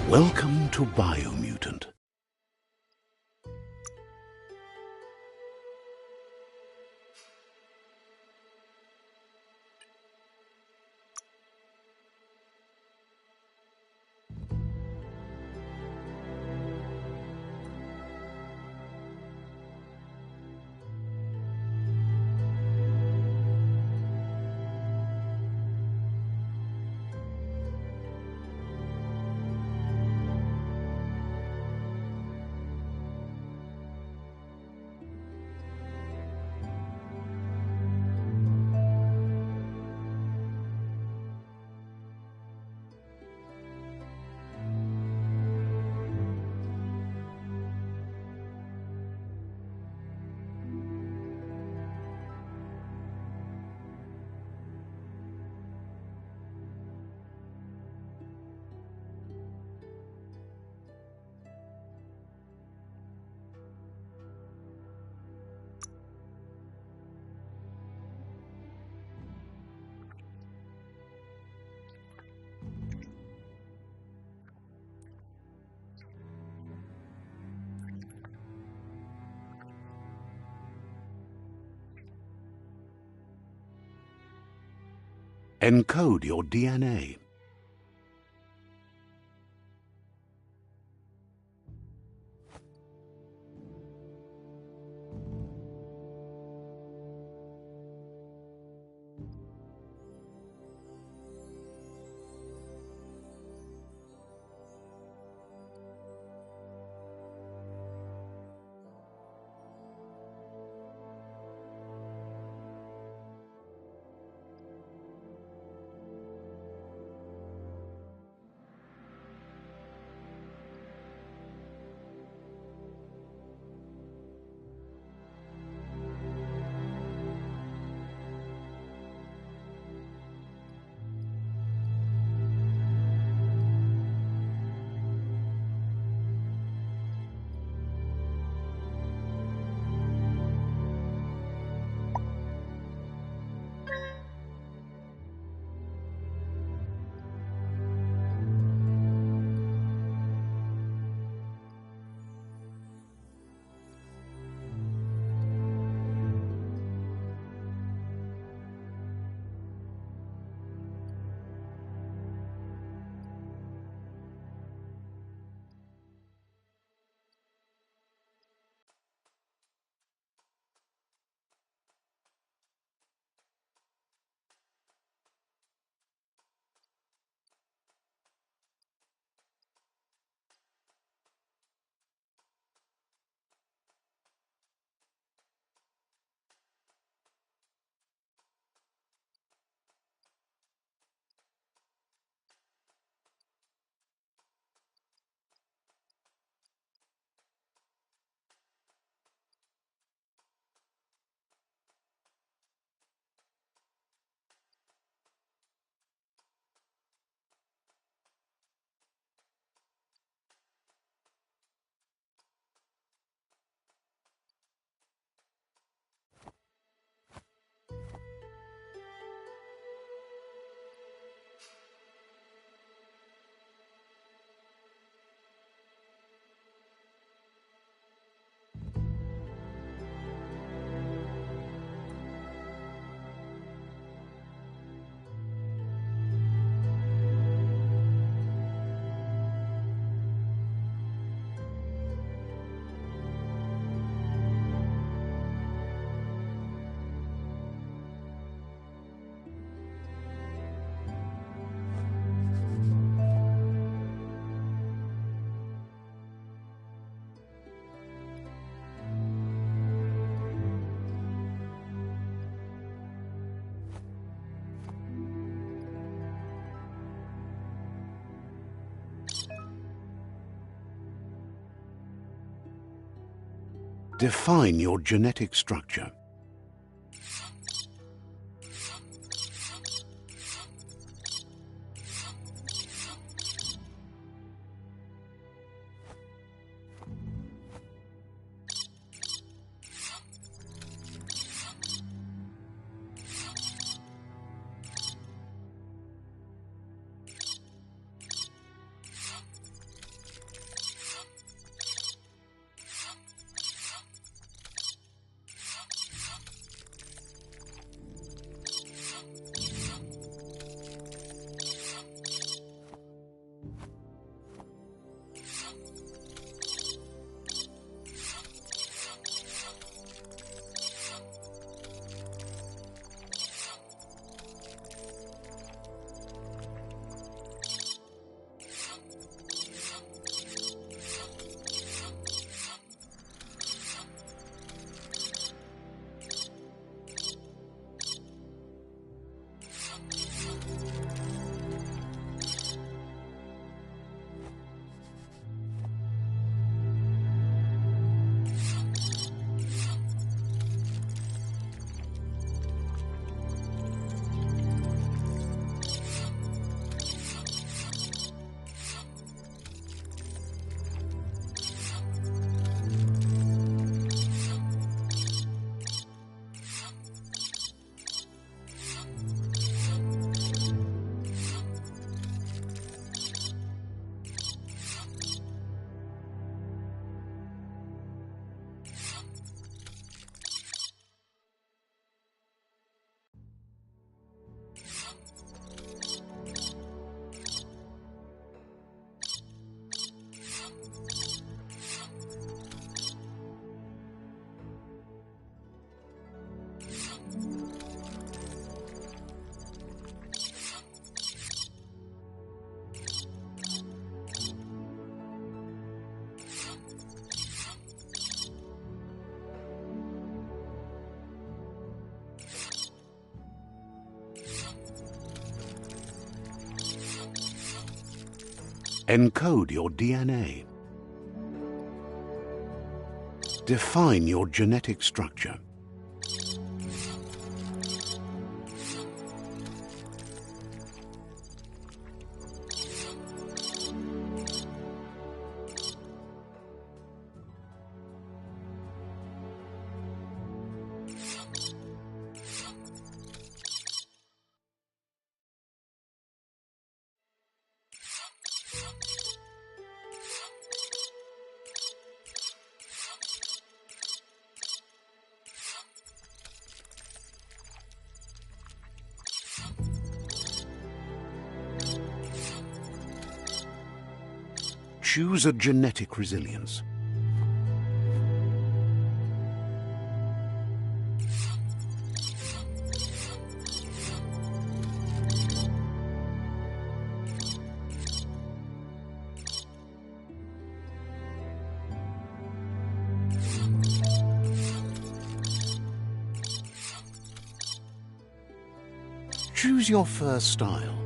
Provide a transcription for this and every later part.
Welcome to Biomutant. Encode your DNA. Define your genetic structure. Encode your DNA. Define your genetic structure. Choose a genetic resilience. Choose your fur style.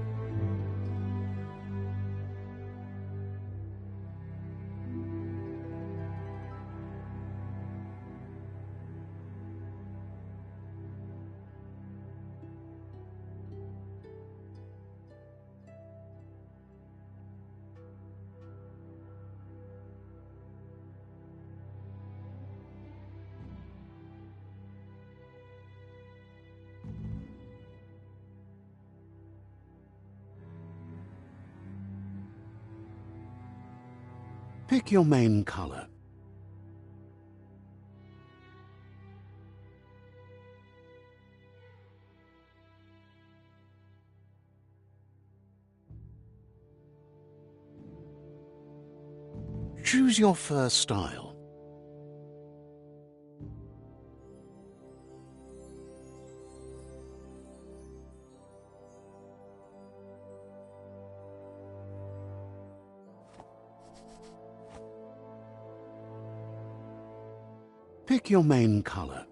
Pick your main color. Choose your fur style. Pick your main color.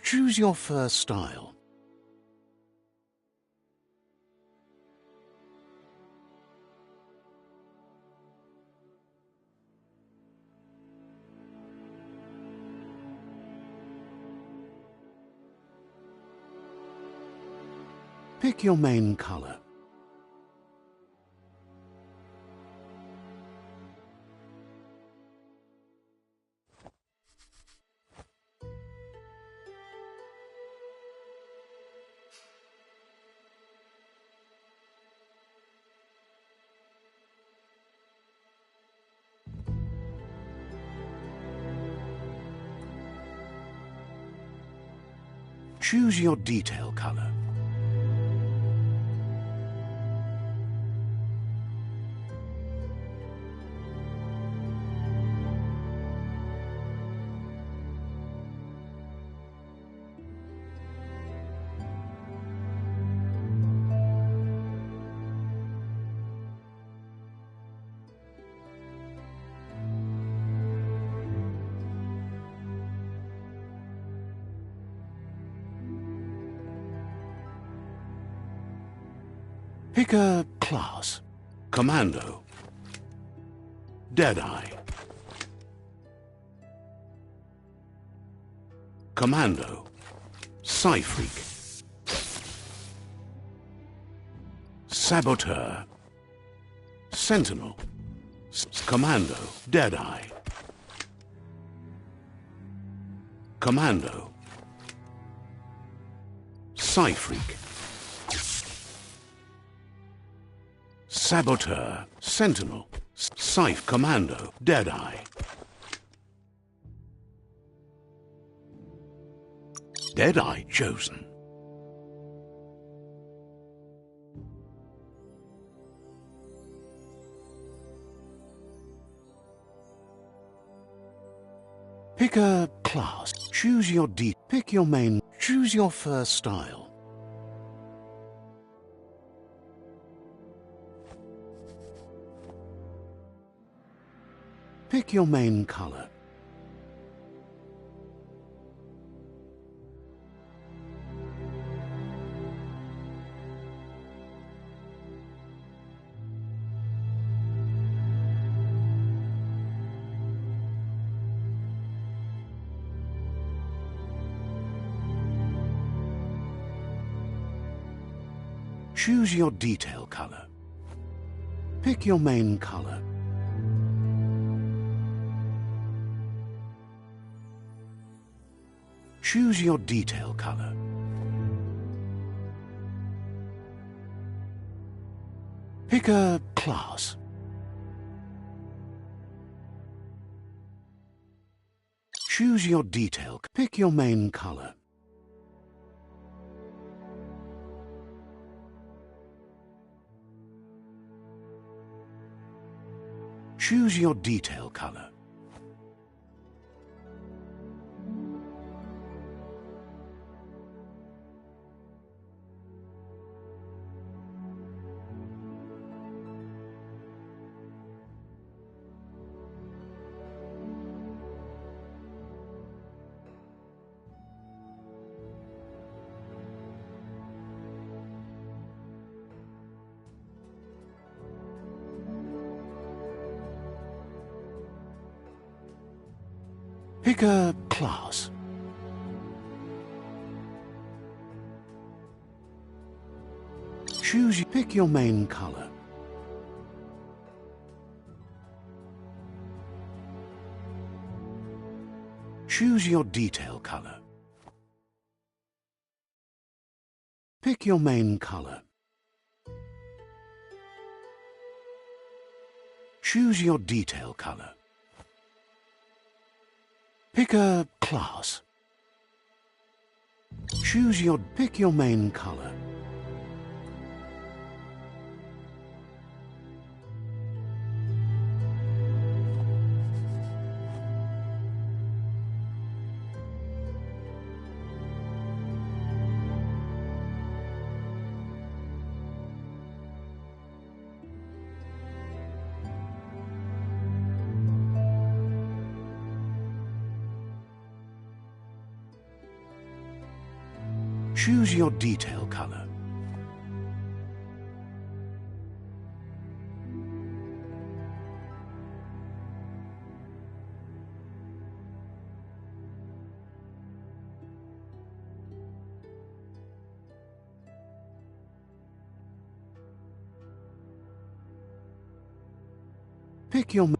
Choose your fur style. Pick your main color. Choose your detail color. Pick a class. Commando. Deadeye. Commando. Psyfreak. Saboteur. Sentinel. Commando. Deadeye. Commando. Psyfreak. Saboteur. Sentinel. Scythe. Commando. Deadeye. Deadeye chosen. Pick a class. Choose your Pick your main. Choose your first style. Pick your main color. Choose your detail color. Pick your main color. Choose your detail color. Pick a class. Choose your detail. Pick your main color. Choose your detail color. Pick a class. Pick your main color. Choose your detail color. Pick your main color. Choose your detail color. Pick a class. Pick your main color. Choose your detail color.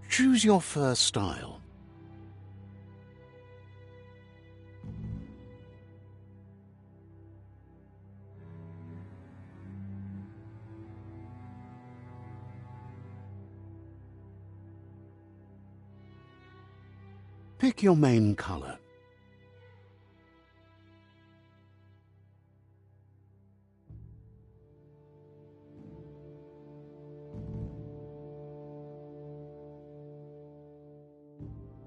Choose your first style. Pick your main color.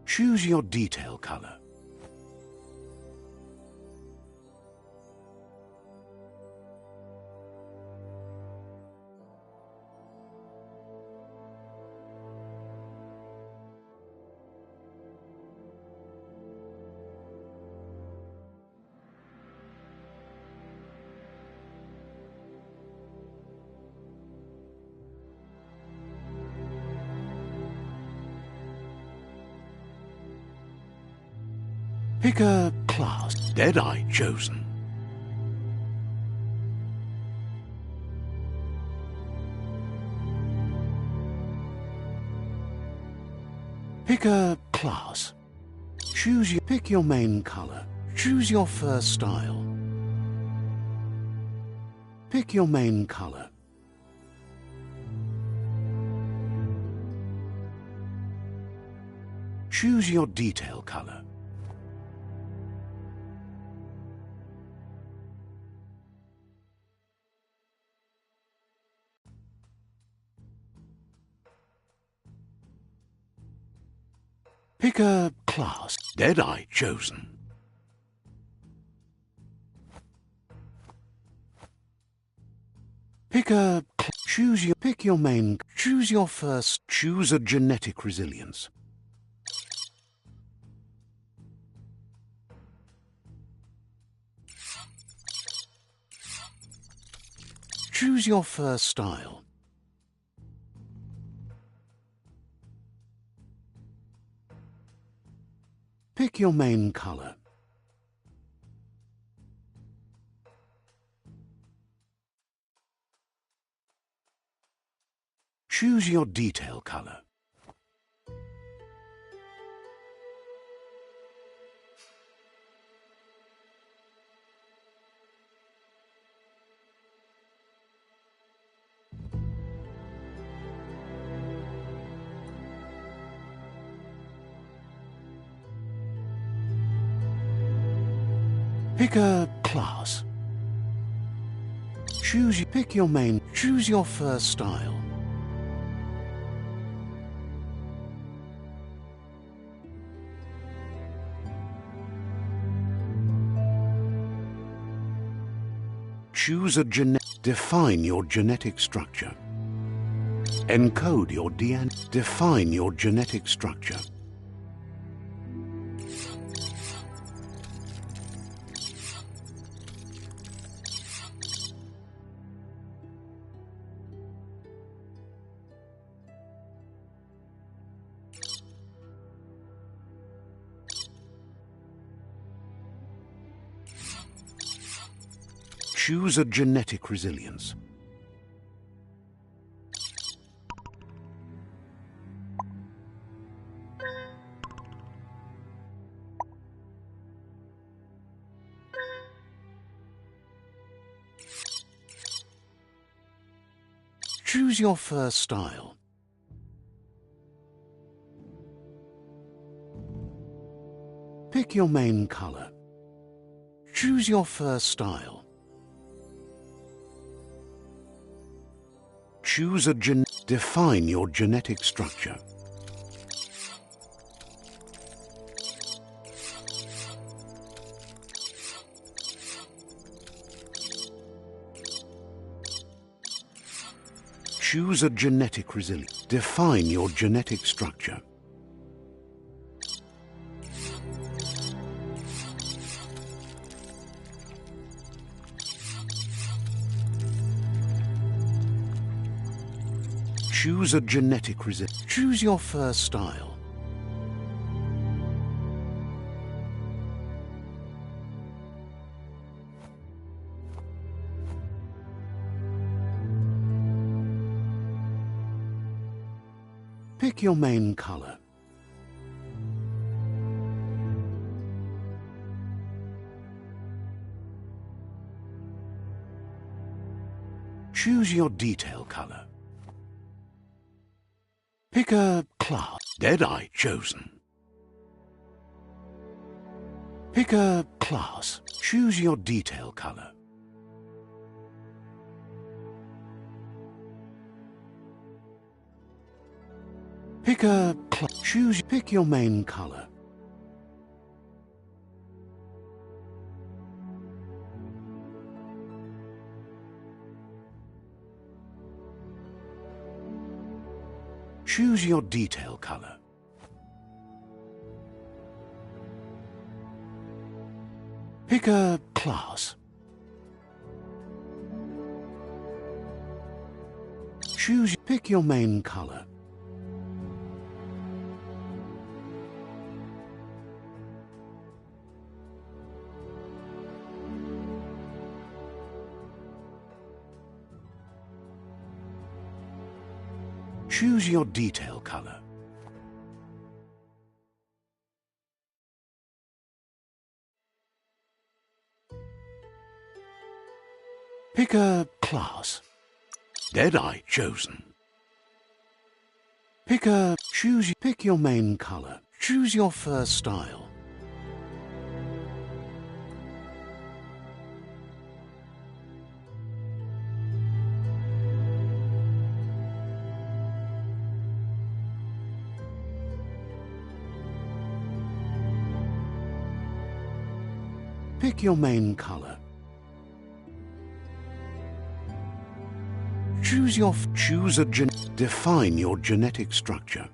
Choose your detail color. Pick a class. Deadeye chosen. Pick a class. Pick your main color. Choose your first style. Pick your main color. Choose your detail color. Pick a class. Deadeye chosen. Pick your main. Choose your first. Choose a genetic resilience. Choose your first style. Pick your main color. Choose your detail color. Pick a class. Pick your main. Choose your first style. Choose a define your genetic structure. Encode your DNA. Define your genetic structure. Choose a genetic resilience. Choose your first style. Pick your main color. Choose your first style. Choose a define your genetic structure. Choose a genetic resilience. Define your genetic structure. Choose a genetic resilience. Choose your first style. Pick your main color. Choose your detail color. Pick a class. Deadeye chosen. Pick a class. Choose your detail color. Pick a choose. Pick your main color. Choose your detail color. Pick a class. Pick your main color. Choose your detail color. Pick a class. Deadeye chosen. Pick your main color. Choose your first style. Pick your main color. Define your genetic structure.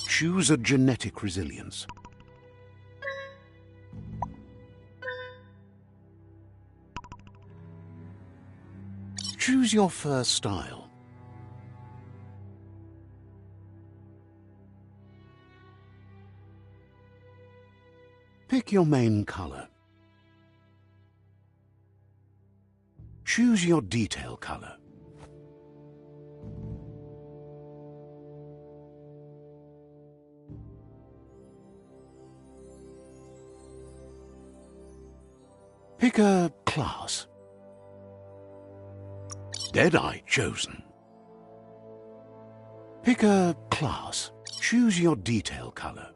Choose a genetic resilience. Choose your first style. Pick your main color. Choose your detail color. Pick a class. Deadeye chosen. Pick a class. Choose your detail color.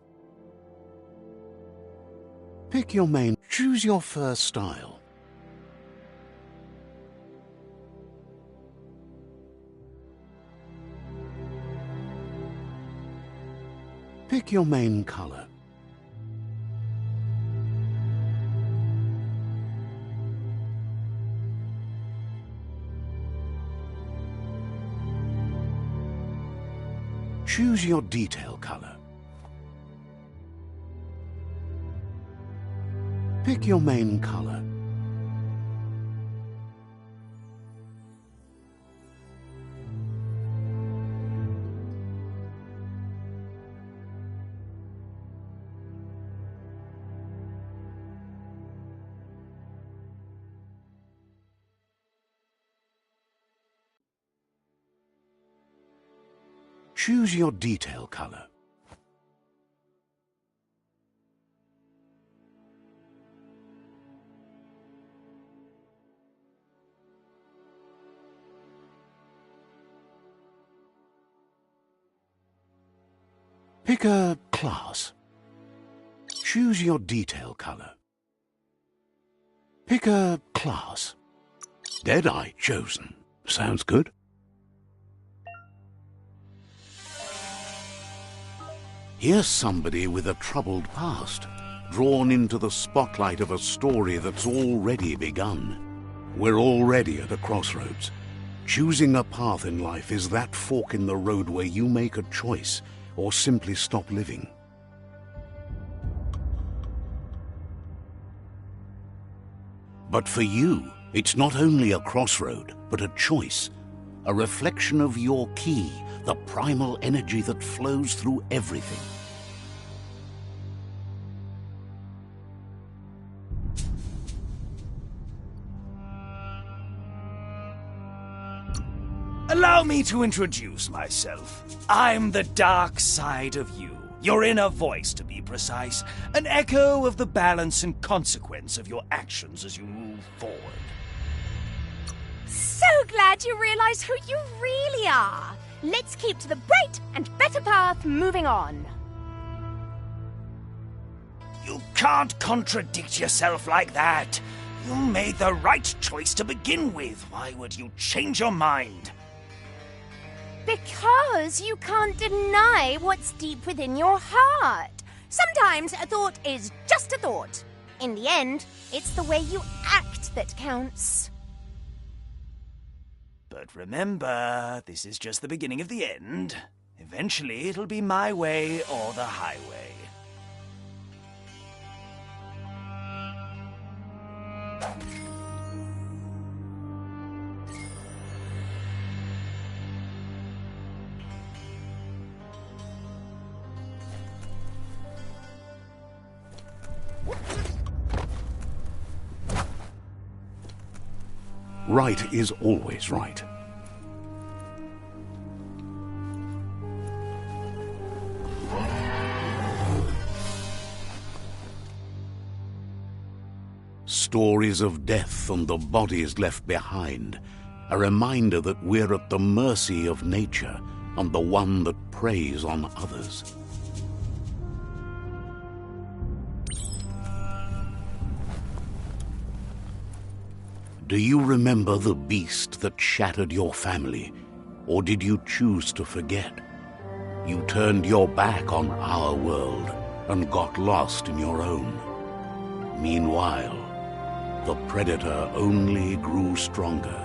Pick your main. Choose your first style. Pick your main color. Choose your detail color. Pick your main color. Choose your detail color. Pick a class. Choose your detail color. Pick a class. Deadeye chosen. Sounds good. Here's somebody with a troubled past, drawn into the spotlight of a story that's already begun. We're already at a crossroads. Choosing a path in life is that fork in the road where you make a choice or simply stop living. But for you, it's not only a crossroad, but a choice, a reflection of your key, the primal energy that flows through everything. Allow me to introduce myself. I'm the dark side of you, your inner voice to be precise, an echo of the balance and consequence of your actions as you move forward. So glad you realize who you really are. Let's keep to the bright and better path moving on. You can't contradict yourself like that. You made the right choice to begin with. Why would you change your mind? Because you can't deny what's deep within your heart. Sometimes a thought is just a thought. In the end, it's the way you act that counts. But remember, this is just the beginning of the end. Eventually, it'll be my way or the highway. right is always right. Stories of death and the bodies left behind, a reminder that we're at the mercy of nature and the one that preys on others. Do you remember the beast that shattered your family, or did you choose to forget? You turned your back on our world and got lost in your own. Meanwhile, the predator only grew stronger.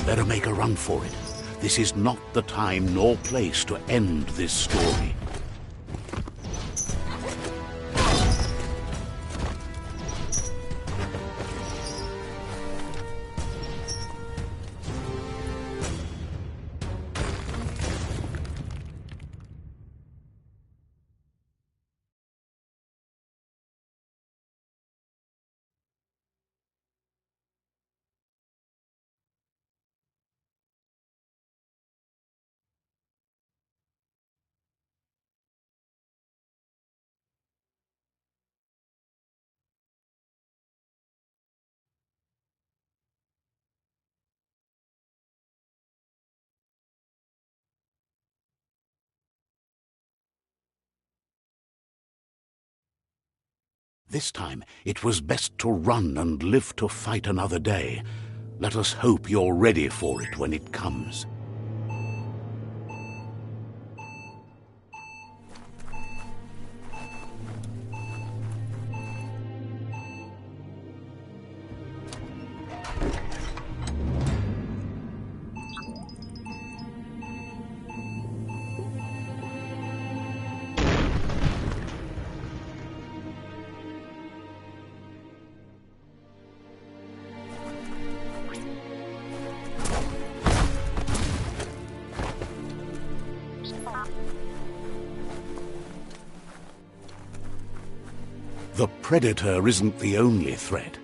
Better make a run for it. This is not the time nor place to end this story. This time, it was best to run and live to fight another day. Let us hope you're ready for it when it comes. The predator isn't the only threat.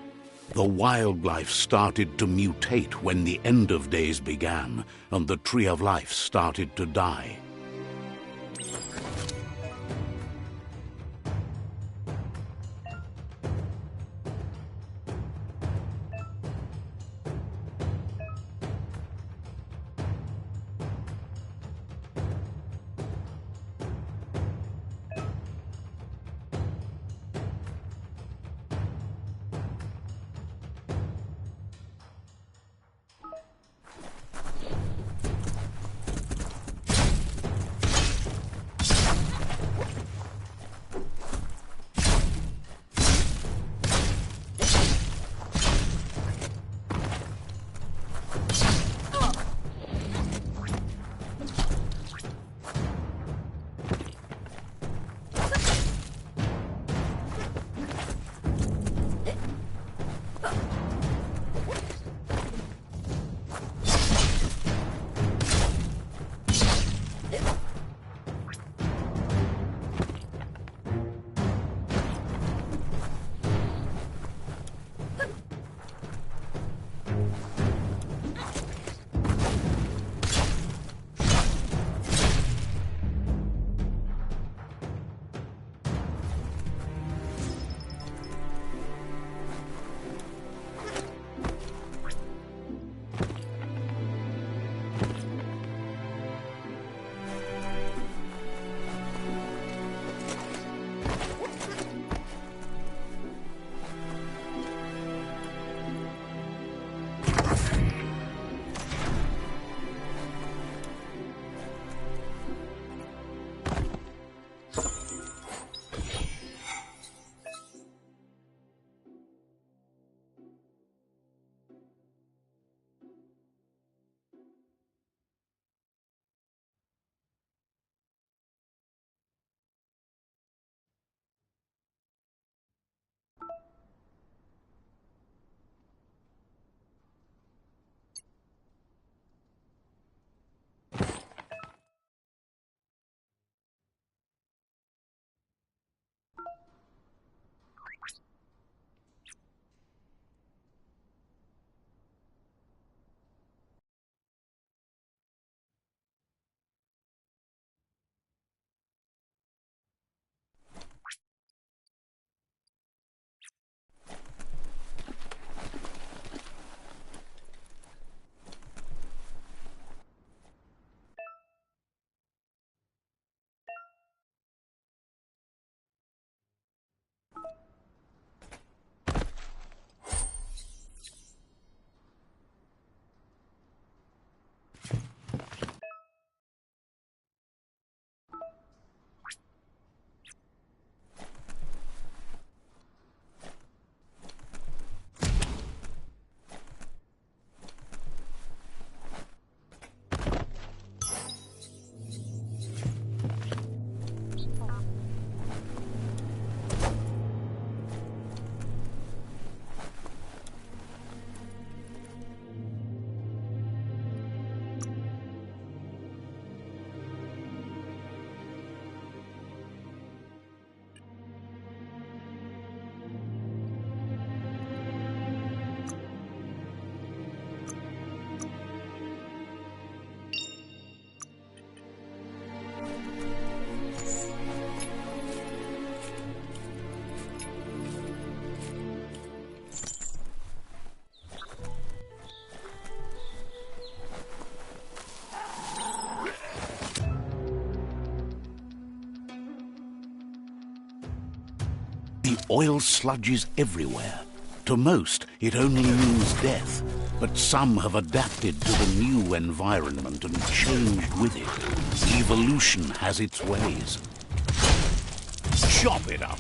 The wildlife started to mutate when the end of days began, and the tree of life started to die. The oil sludges everywhere. To most, it only means death, but some have adapted to the new environment and changed with it. Evolution has its ways. Chop it up!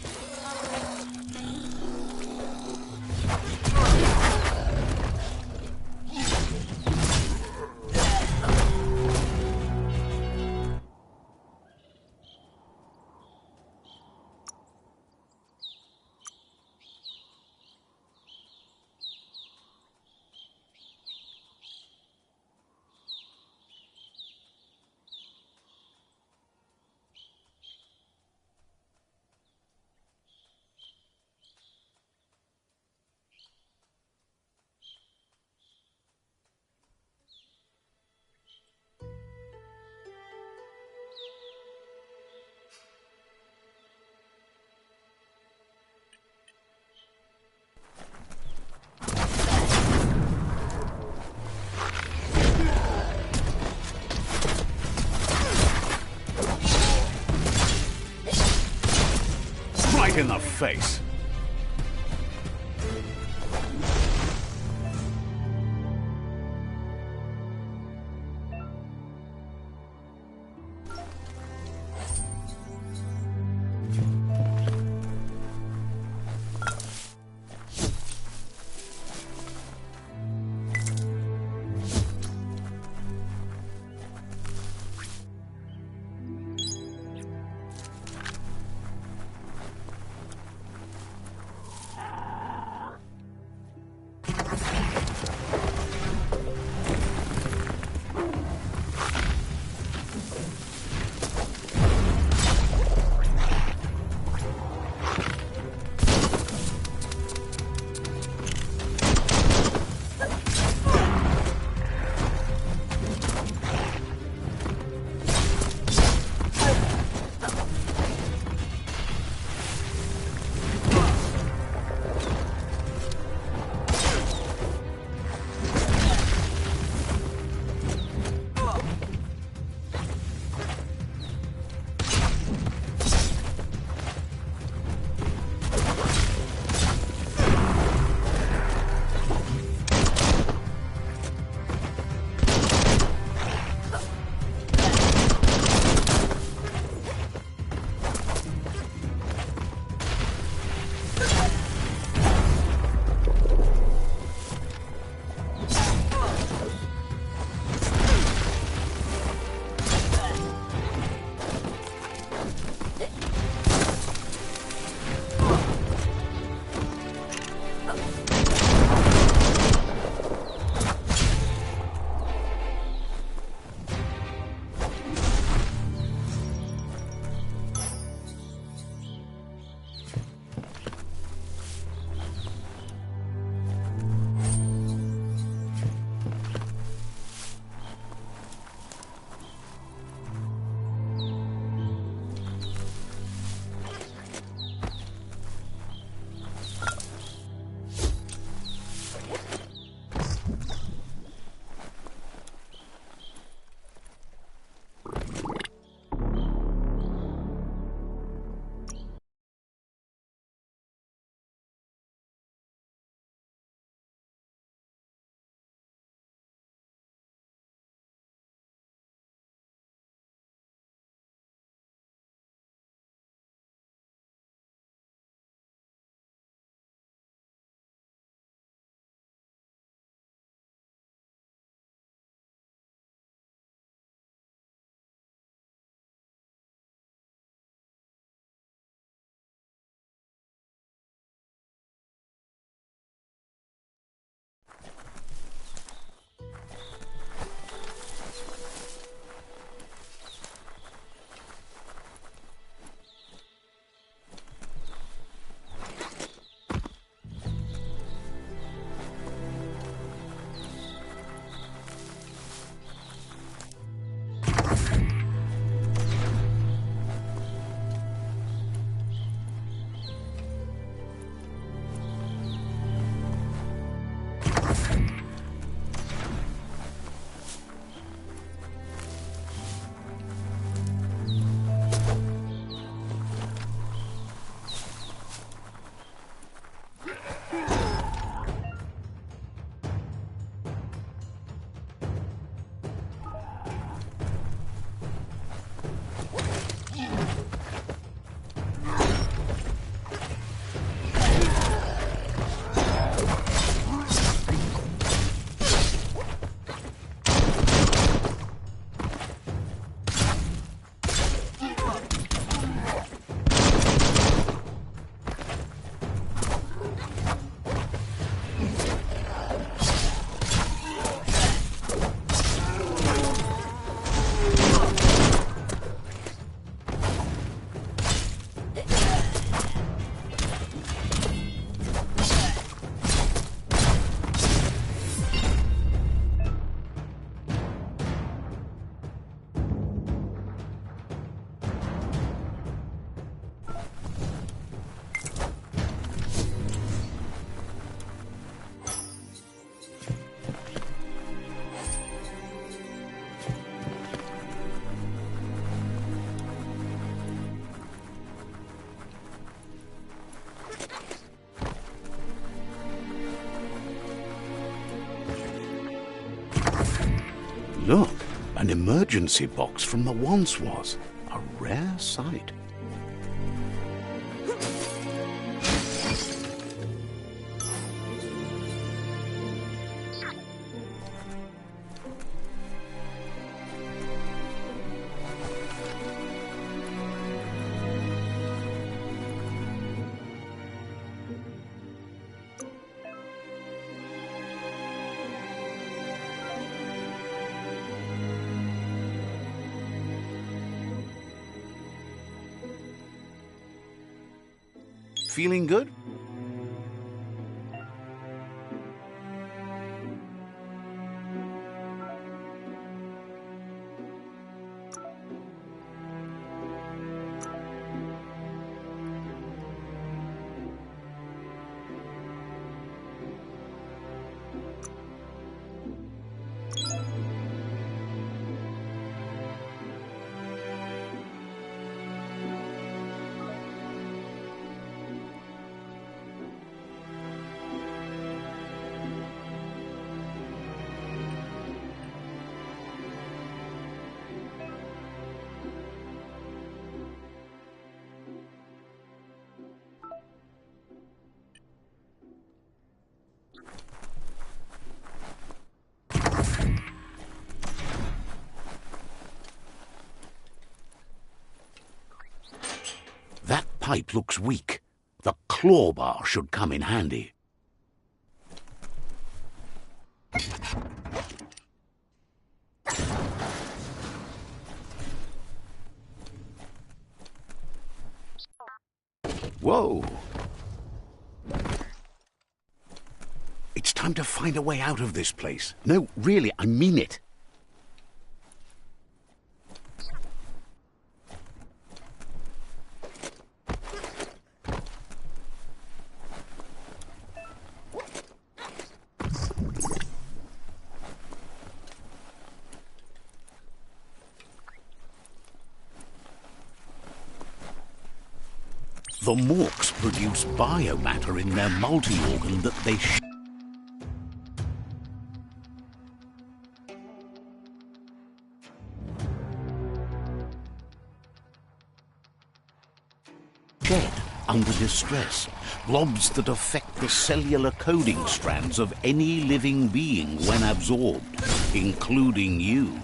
Right in the face. emergency box from the once was. A rare sight. Feeling good? That pipe looks weak. The claw bar should come in handy. Whoa! It's time to find a way out of this place. No, really, I mean it. The Morks produce biomatter in their multi-organ that they shed under distress, blobs that affect the cellular coding strands of any living being when absorbed, including you.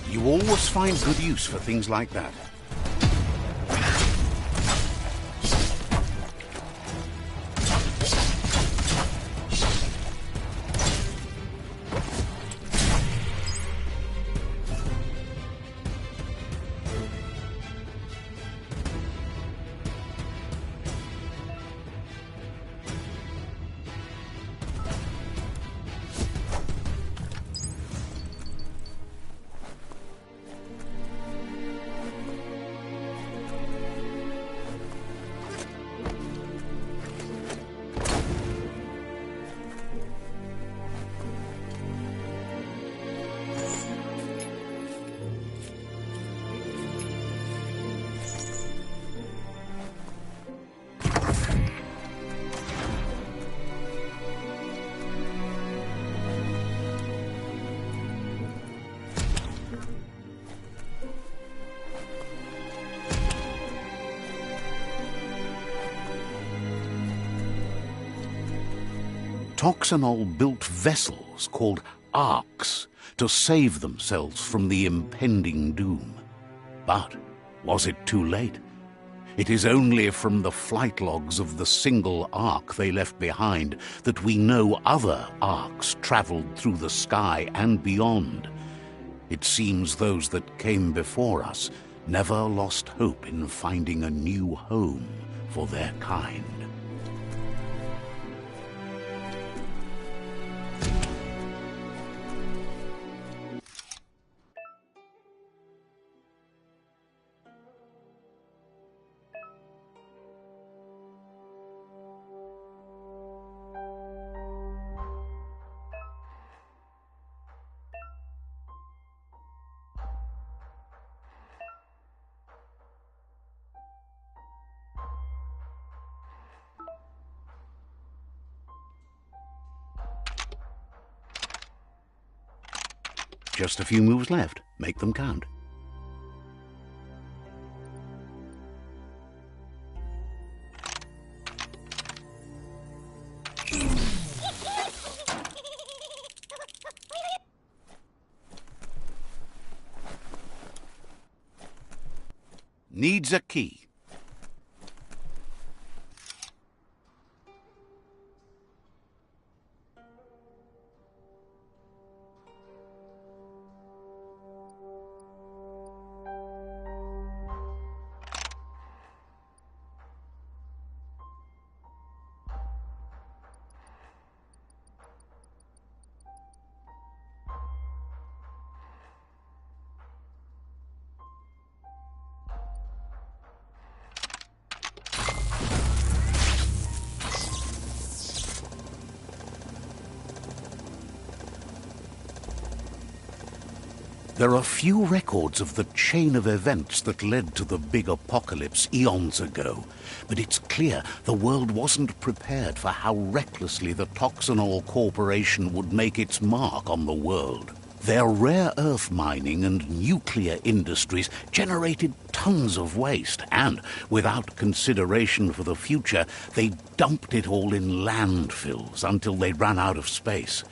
You always find good use for things like that. Toxanol built vessels called arks to save themselves from the impending doom. But was it too late? It is only from the flight logs of the single ark they left behind that we know other arks traveled through the sky and beyond. It seems those that came before us never lost hope in finding a new home for their kind. Just a few moves left. Make them count. Needs a key. There are few records of the chain of events that led to the big apocalypse eons ago, but it's clear the world wasn't prepared for how recklessly the Toxanol Corporation would make its mark on the world. Their rare earth mining and nuclear industries generated tons of waste, and, without consideration for the future, they dumped it all in landfills until they ran out of space.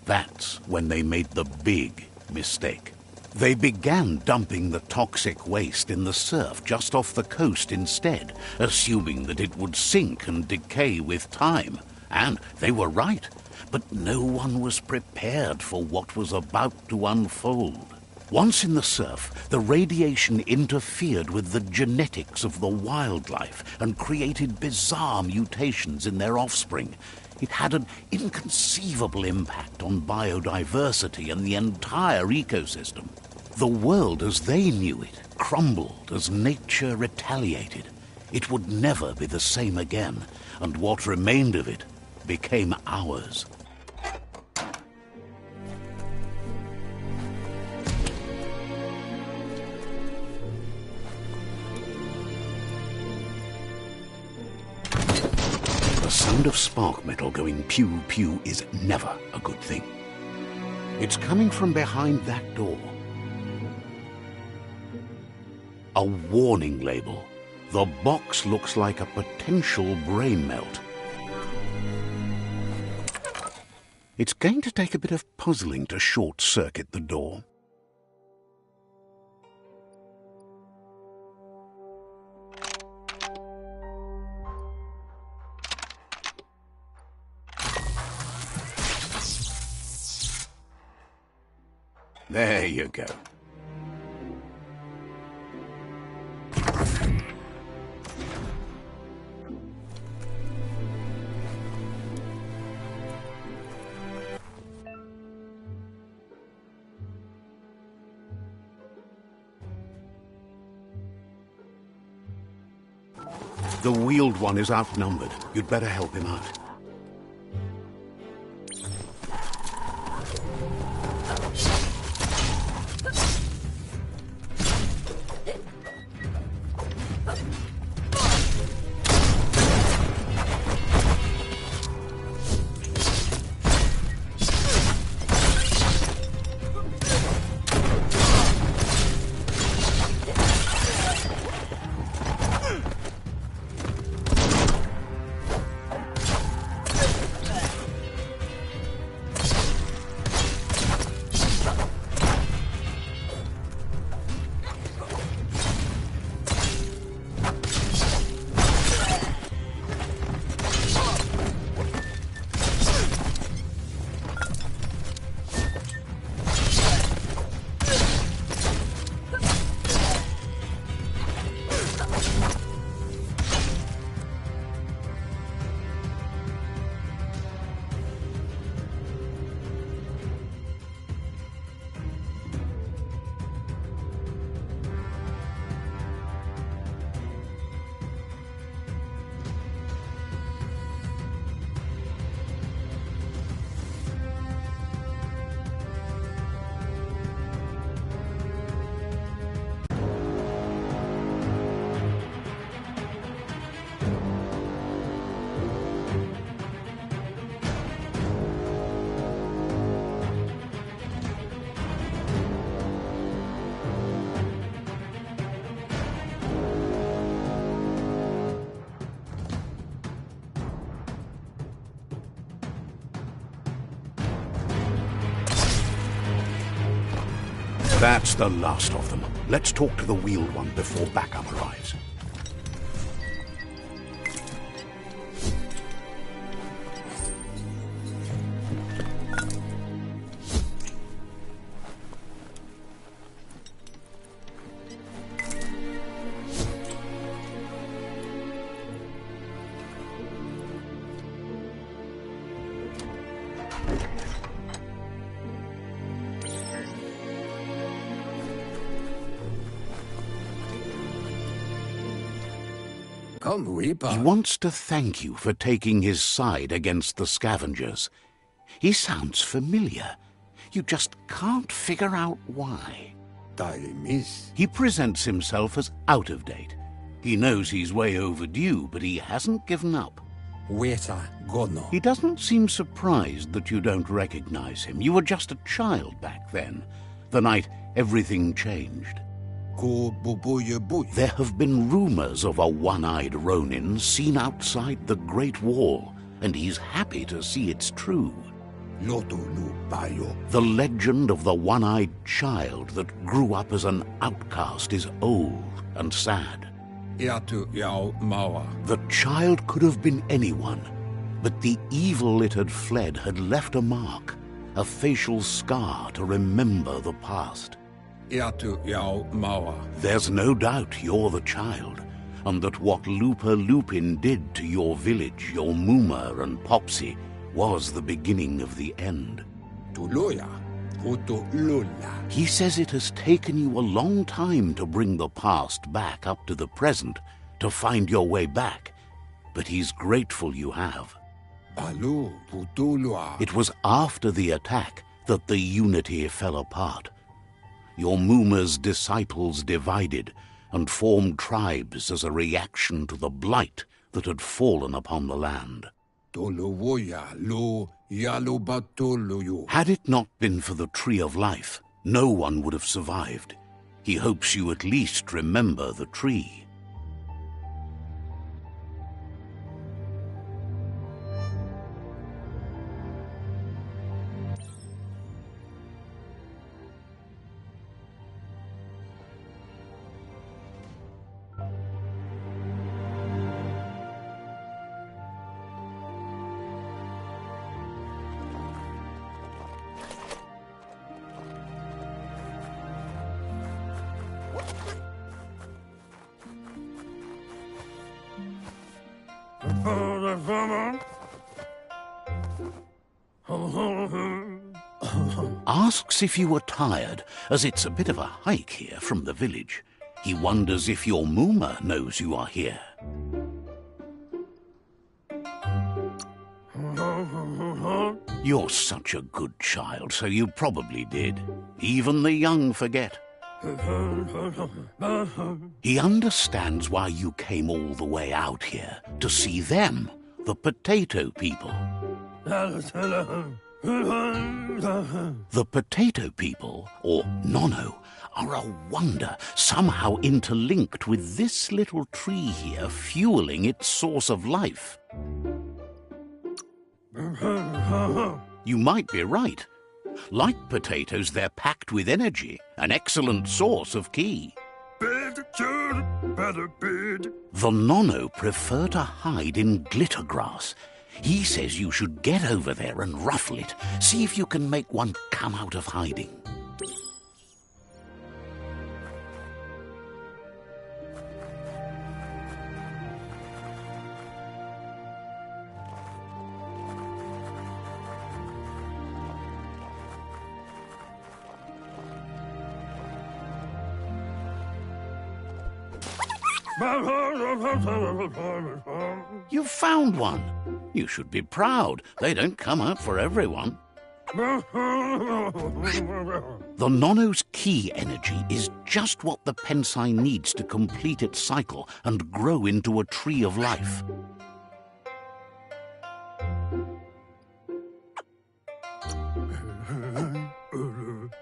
That's when they made the big mistake. They began dumping the toxic waste in the surf just off the coast instead, assuming that it would sink and decay with time. And they were right, but no one was prepared for what was about to unfold. Once in the surf, the radiation interfered with the genetics of the wildlife and created bizarre mutations in their offspring. It had an inconceivable impact on biodiversity and the entire ecosystem. The world as they knew it crumbled as nature retaliated. It would never be the same again, and what remained of it became ours. The sound of spark metal going pew-pew is never a good thing. It's coming from behind that door. A warning label. The box looks like a potential brain melt. It's going to take a bit of puzzling to short-circuit the door. There you go. The wheeled one is outnumbered. You'd better help him out. That's the last of them. Let's talk to the wheeled one before backup arrives. He wants to thank you for taking his side against the scavengers. He sounds familiar. You just can't figure out why. He presents himself as out of date. He knows he's way overdue, but he hasn't given up. He doesn't seem surprised that you don't recognize him. You were just a child back then, the night everything changed. There have been rumors of a one-eyed Ronin seen outside the Great Wall, and he's happy to see it's true. The legend of the one-eyed child that grew up as an outcast is old and sad. The child could have been anyone, but the evil it had fled had left a mark, a facial scar to remember the past. There's no doubt you're the child, and that what Lupa Lupin did to your village, your Muma and Popsy, was the beginning of the end. He says it has taken you a long time to bring the past back up to the present, to find your way back, but he's grateful you have. It was after the attack that the unity fell apart. Your Muma's disciples divided and formed tribes as a reaction to the blight that had fallen upon the land. Had it not been for the Tree of Life, no one would have survived. He hopes you at least remember the tree. Asks if you were tired, as it's a bit of a hike here from the village. He wonders if your Muma knows you are here. You're such a good child, so you probably did. Even the young forget. He understands why you came all the way out here, to see them, the potato people. The potato people, or Nono, are a wonder, somehow interlinked with this little tree here, fueling its source of life. You might be right. Like potatoes, they're packed with energy, an excellent source of ki. The Nono prefer to hide in glitter grass. He says you should get over there and ruffle it. See if you can make one come out of hiding. You found one. You should be proud. They don't come out for everyone. The Nono's ki energy is just what the Pensai needs to complete its cycle and grow into a tree of life.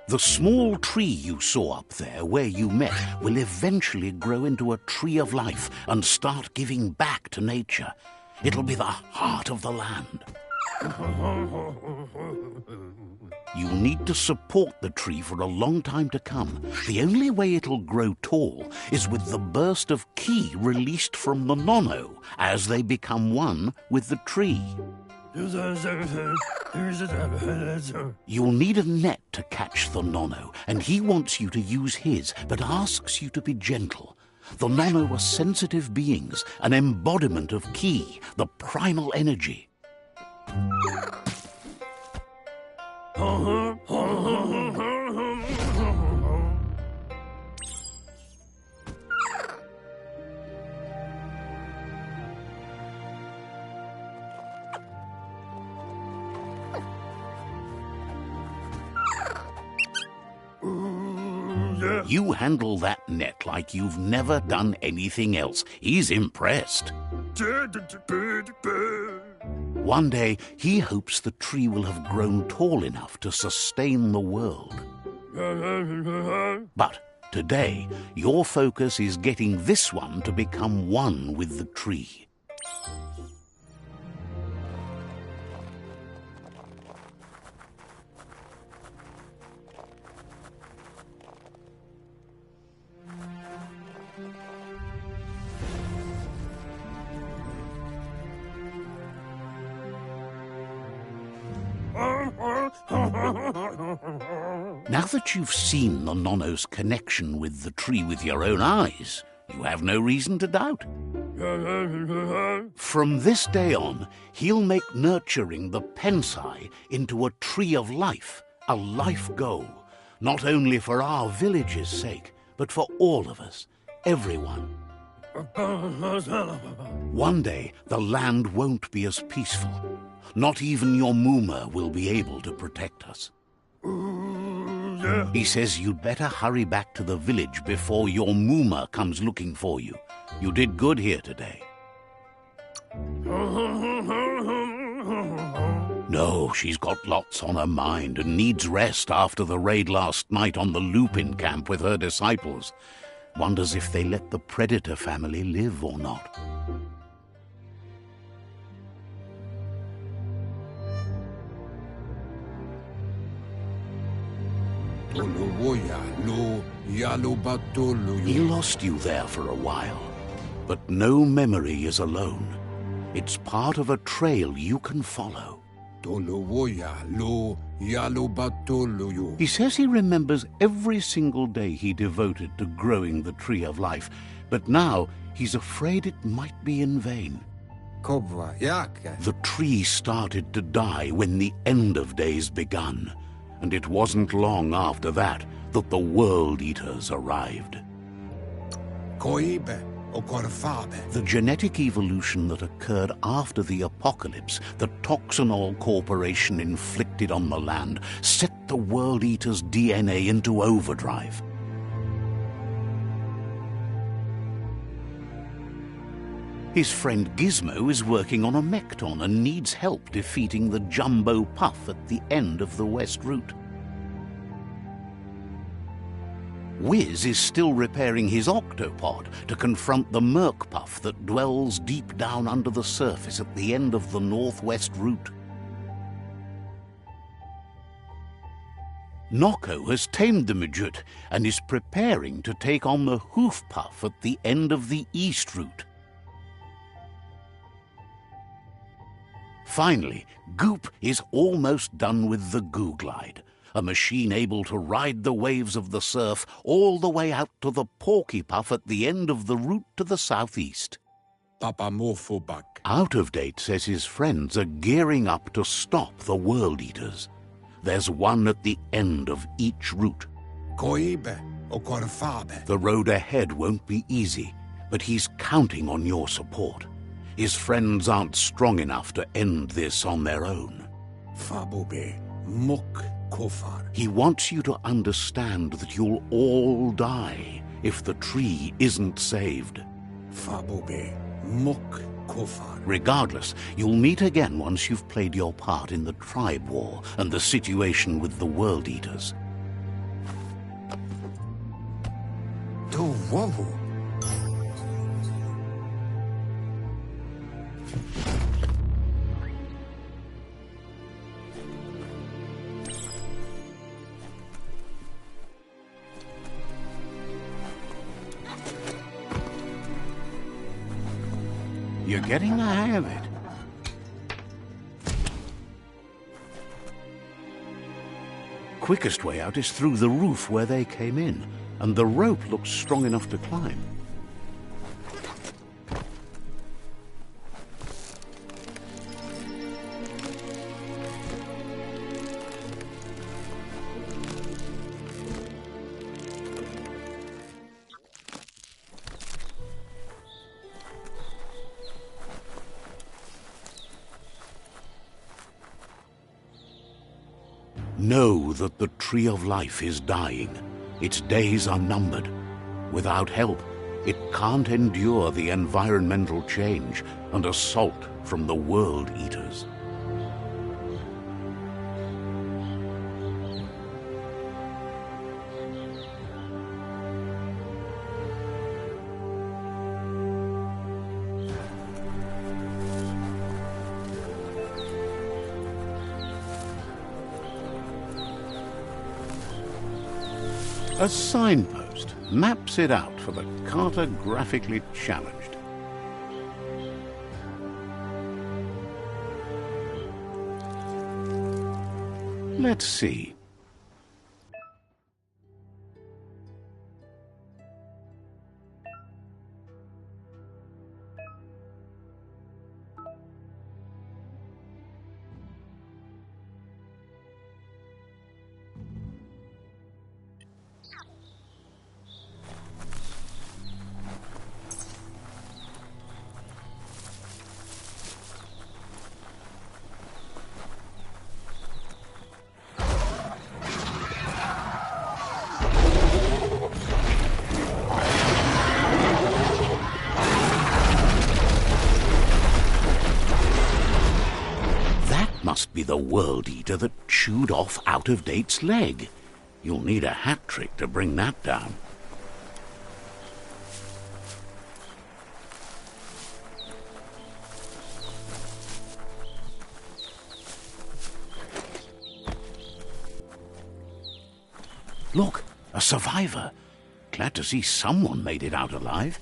The small tree you saw up there where you met will eventually grow into a tree of life and start giving back to nature. It'll be the heart of the land. You'll need to support the tree for a long time to come. The only way it'll grow tall is with the burst of ki released from the nono as they become one with the tree. You'll need a net to catch the nono, and he wants you to use his, but asks you to be gentle. The nono are sensitive beings, an embodiment of ki, the primal energy. You handle that net like you've never done anything else. He's impressed. One day, he hopes the tree will have grown tall enough to sustain the world. But today, your focus is getting this one to become one with the tree. Now that you've seen the nono's connection with the tree with your own eyes, you have no reason to doubt. From this day on, he'll make nurturing the pensai into a tree of life, a life goal, not only for our village's sake, but for all of us, everyone. One day, the land won't be as peaceful. Not even your Muma will be able to protect us. He says you'd better hurry back to the village before your Muma comes looking for you. You did good here today. No, she's got lots on her mind and needs rest after the raid last night on the Lupin camp with her disciples. Wonders if they let the Predator family live or not. He lost you there for a while, but no memory is alone. It's part of a trail you can follow. He says he remembers every single day he devoted to growing the tree of life, but now he's afraid it might be in vain. The tree started to die when the end of days begun, and it wasn't long after that that the World Eaters arrived. The genetic evolution that occurred after the apocalypse that Toxanol Corporation inflicted on the land set the World Eaters' DNA into overdrive. His friend Gizmo is working on a Mekton and needs help defeating the Jumbo Puff at the end of the West Route. Wiz is still repairing his octopod to confront the Merc Puff that dwells deep down under the surface at the end of the Northwest Route. Noko has tamed the Midget and is preparing to take on the Hoof Puff at the end of the East Route. Finally, Goop is almost done with the Goo Glide, a machine able to ride the waves of the surf all the way out to the Porky Puff at the end of the route to the southeast. Out of Date says his friends are gearing up to stop the World Eaters. There's one at the end of each route. The road ahead won't be easy, but he's counting on your support. His friends aren't strong enough to end this on their own. He wants you to understand that you'll all die if the tree isn't saved. Regardless, you'll meet again once you've played your part in the tribe war and the situation with the World Eaters. You're getting the hang of it. Quickest way out is through the roof where they came in, and the rope looks strong enough to climb. Know that the Tree of Life is dying. Its days are numbered. Without help, it can't endure the environmental change and assault from the World Eaters. A signpost maps it out for the cartographically challenged. Let's see. Must be the World Eater that chewed off Out-of-Date's leg. You'll need a hat trick to bring that down. Look, a survivor. Glad to see someone made it out alive.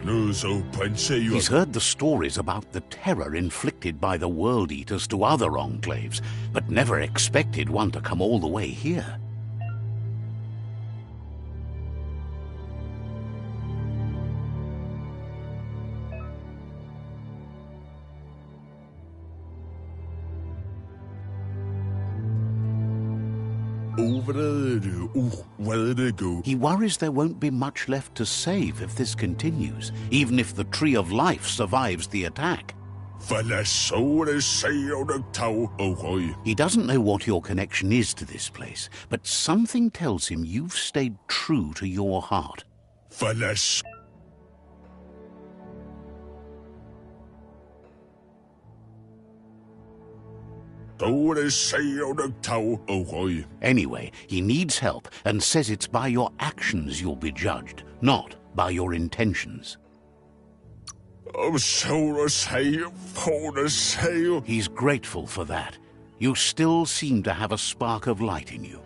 He's heard the stories about the terror inflicted by the World Eaters to other enclaves, but never expected one to come all the way here. He worries there won't be much left to save if this continues, even if the Tree of Life survives the attack. He doesn't know what your connection is to this place, but something tells him you've stayed true to your heart. Anyway, he needs help and says it's by your actions you'll be judged, not by your intentions. He's grateful for that. You still seem to have a spark of light in you.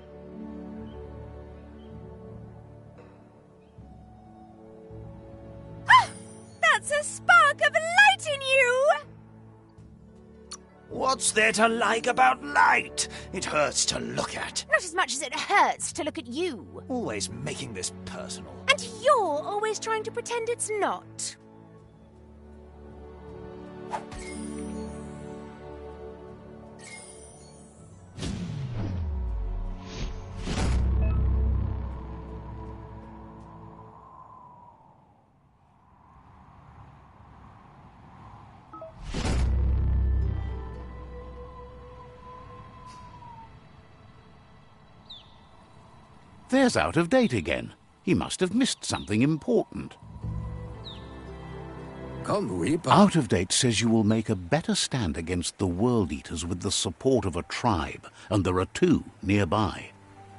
That's a spark of light in you! What's there to like about light? It hurts to look at. Not as much as it hurts to look at you. Always making this personal. And you're always trying to pretend it's not. There's Out-of-Date again. He must have missed something important. Out-of-Date says you will make a better stand against the World Eaters with the support of a tribe, and there are two nearby.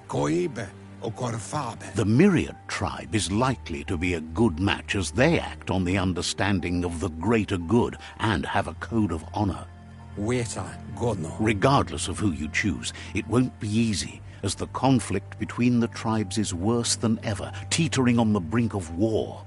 The Myriad tribe is likely to be a good match as they act on the understanding of the greater good and have a code of honor. Regardless of who you choose, it won't be easy, as the conflict between the tribes is worse than ever, teetering on the brink of war.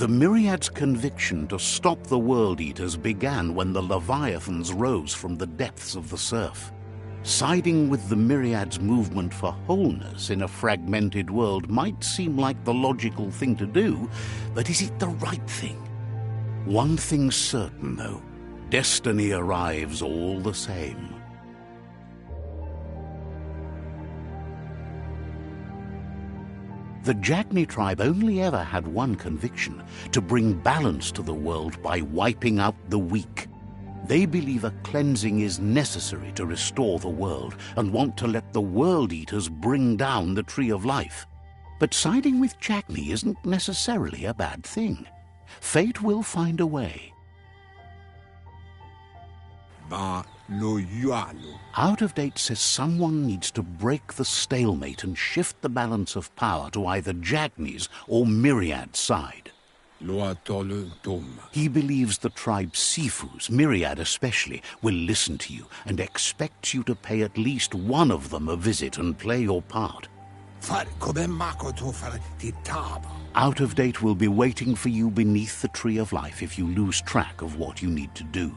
The Myriad's conviction to stop the World Eaters began when the Leviathans rose from the depths of the surf. Siding with the Myriad's movement for wholeness in a fragmented world might seem like the logical thing to do, but is it the right thing? One thing's certain, though. Destiny arrives all the same. The Jagni tribe only ever had one conviction: to bring balance to the world by wiping out the weak. They believe a cleansing is necessary to restore the world and want to let the World Eaters bring down the Tree of Life. But siding with Jagni isn't necessarily a bad thing. Fate will find a way. Out of Date says someone needs to break the stalemate and shift the balance of power to either Jagni's or Myriad's side. He believes the tribe Sifus, Myriad especially, will listen to you and expects you to pay at least one of them a visit and play your part. Out of Date will be waiting for you beneath the Tree of Life if you lose track of what you need to do.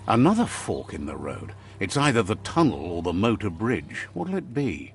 Another fork in the road. It's either the tunnel or the motor bridge. What'll it be?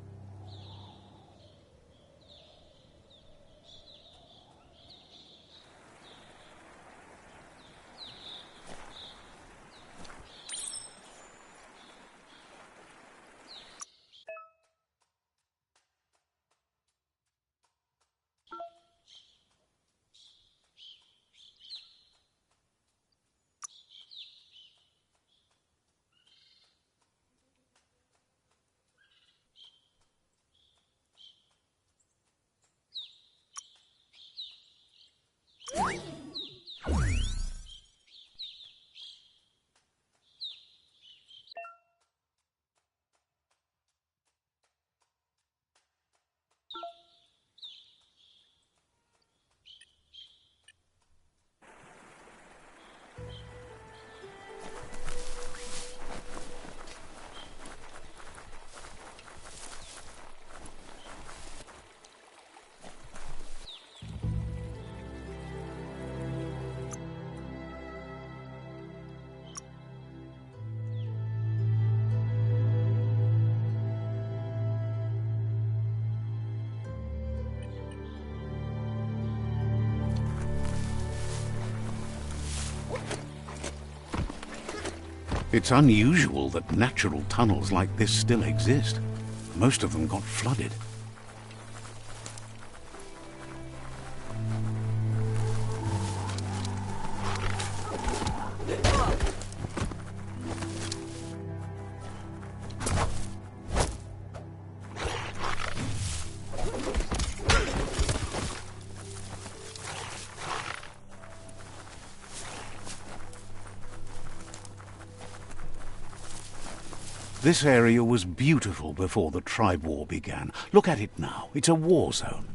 It's unusual that natural tunnels like this still exist. Most of them got flooded. This area was beautiful before the tribe war began. Look at it now. It's a war zone.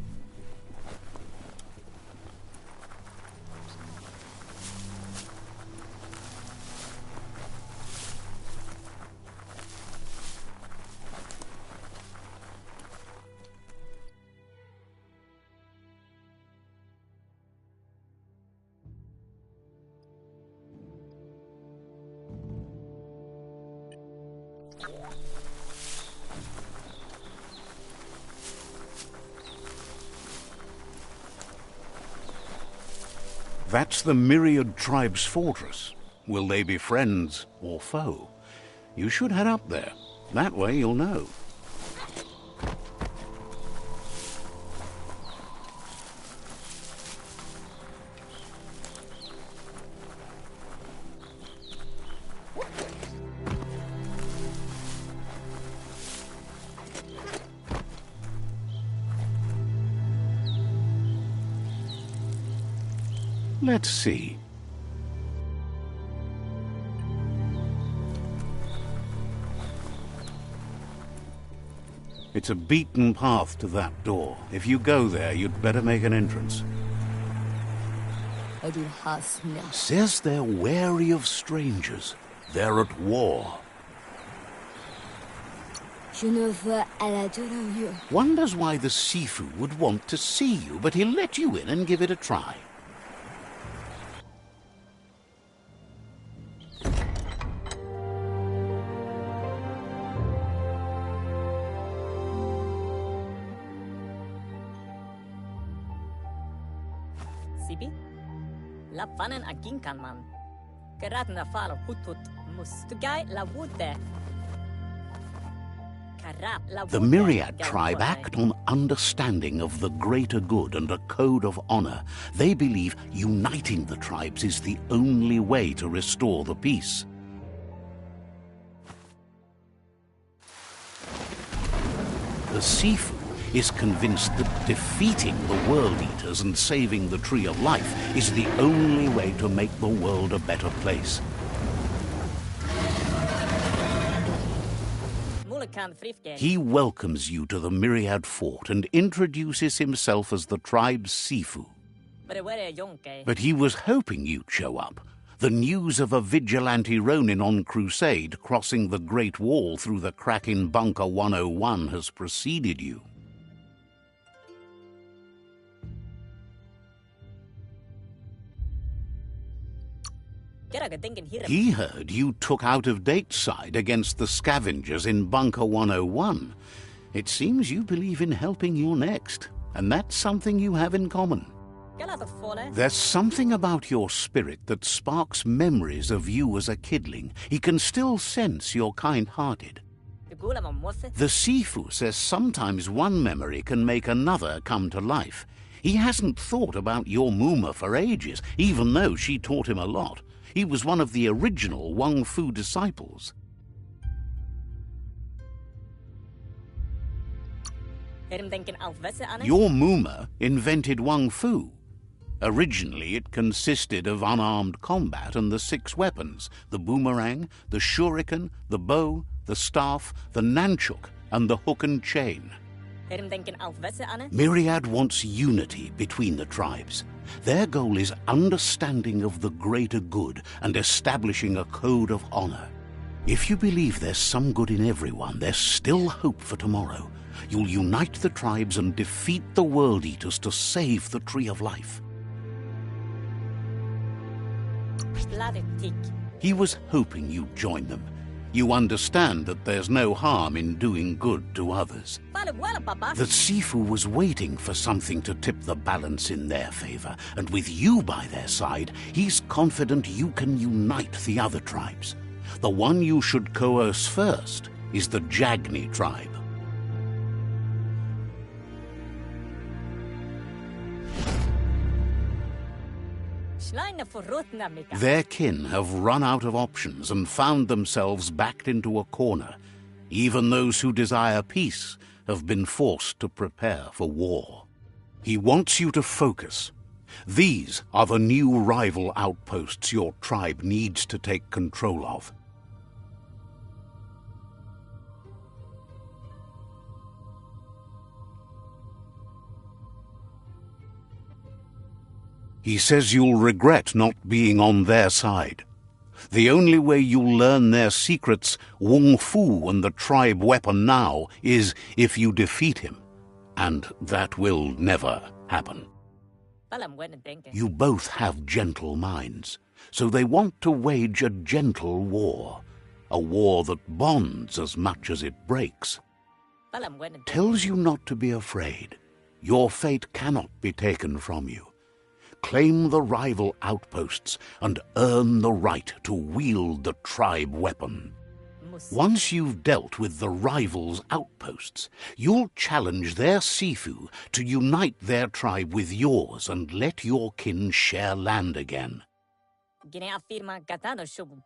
That's the Myriad tribe's fortress. Will they be friends or foe? You should head up there. That way you'll know. Let's see. It's a beaten path to that door. If you go there, you'd better make an entrance. Says they're wary of strangers. They're at war. Wonders why the Sifu would want to see you, but he'll let you in and give it a try. Sibi? La fanen agin kan man. Geraten der Fall hutut mus. Tugai la wude. The Myriad tribe act on understanding of the greater good and a code of honor. They believe uniting the tribes is the only way to restore the peace. The Sifu is convinced that defeating the World Eaters and saving the Tree of Life is the only way to make the world a better place. He welcomes you to the Myriad Fort and introduces himself as the tribe's Sifu. But he was hoping you'd show up. The news of a vigilante Ronin on crusade crossing the Great Wall through the crack in Bunker 101 has preceded you. He heard you took out-of-date side against the scavengers in Bunker 101. It seems you believe in helping your next, and that's something you have in common. There's something about your spirit that sparks memories of you as a kidling. He can still sense you're kind-hearted. The Sifu says sometimes one memory can make another come to life. He hasn't thought about your Muma for ages, even though she taught him a lot. He was one of the original Wang Fu disciples. Your Muma invented Wang Fu. Originally, it consisted of unarmed combat and the 6 weapons: the boomerang, the shuriken, the bow, the staff, the nunchuk, and the hook and chain. Myriad wants unity between the tribes. Their goal is understanding of the greater good and establishing a code of honor. If you believe there's some good in everyone, there's still hope for tomorrow. You'll unite the tribes and defeat the World Eaters to save the Tree of Life. He was hoping you'd join them. You understand that there's no harm in doing good to others. The Sifu was waiting for something to tip the balance in their favor, and with you by their side, he's confident you can unite the other tribes. The one you should coerce first is the Jagni tribe. Their kin have run out of options and found themselves backed into a corner. Even those who desire peace have been forced to prepare for war. He wants you to focus. These are the new rival outposts your tribe needs to take control of. He says you'll regret not being on their side. The only way you'll learn their secrets, Wung Fu and the tribe weapon now, is if you defeat him. And that will never happen. You both have gentle minds, so they want to wage a gentle war. A war that bonds as much as it breaks. Tells you not to be afraid. Your fate cannot be taken from you. Claim the rival outposts and earn the right to wield the tribe weapon. Once you've dealt with the rivals' outposts, you'll challenge their Sifu to unite their tribe with yours and let your kin share land again.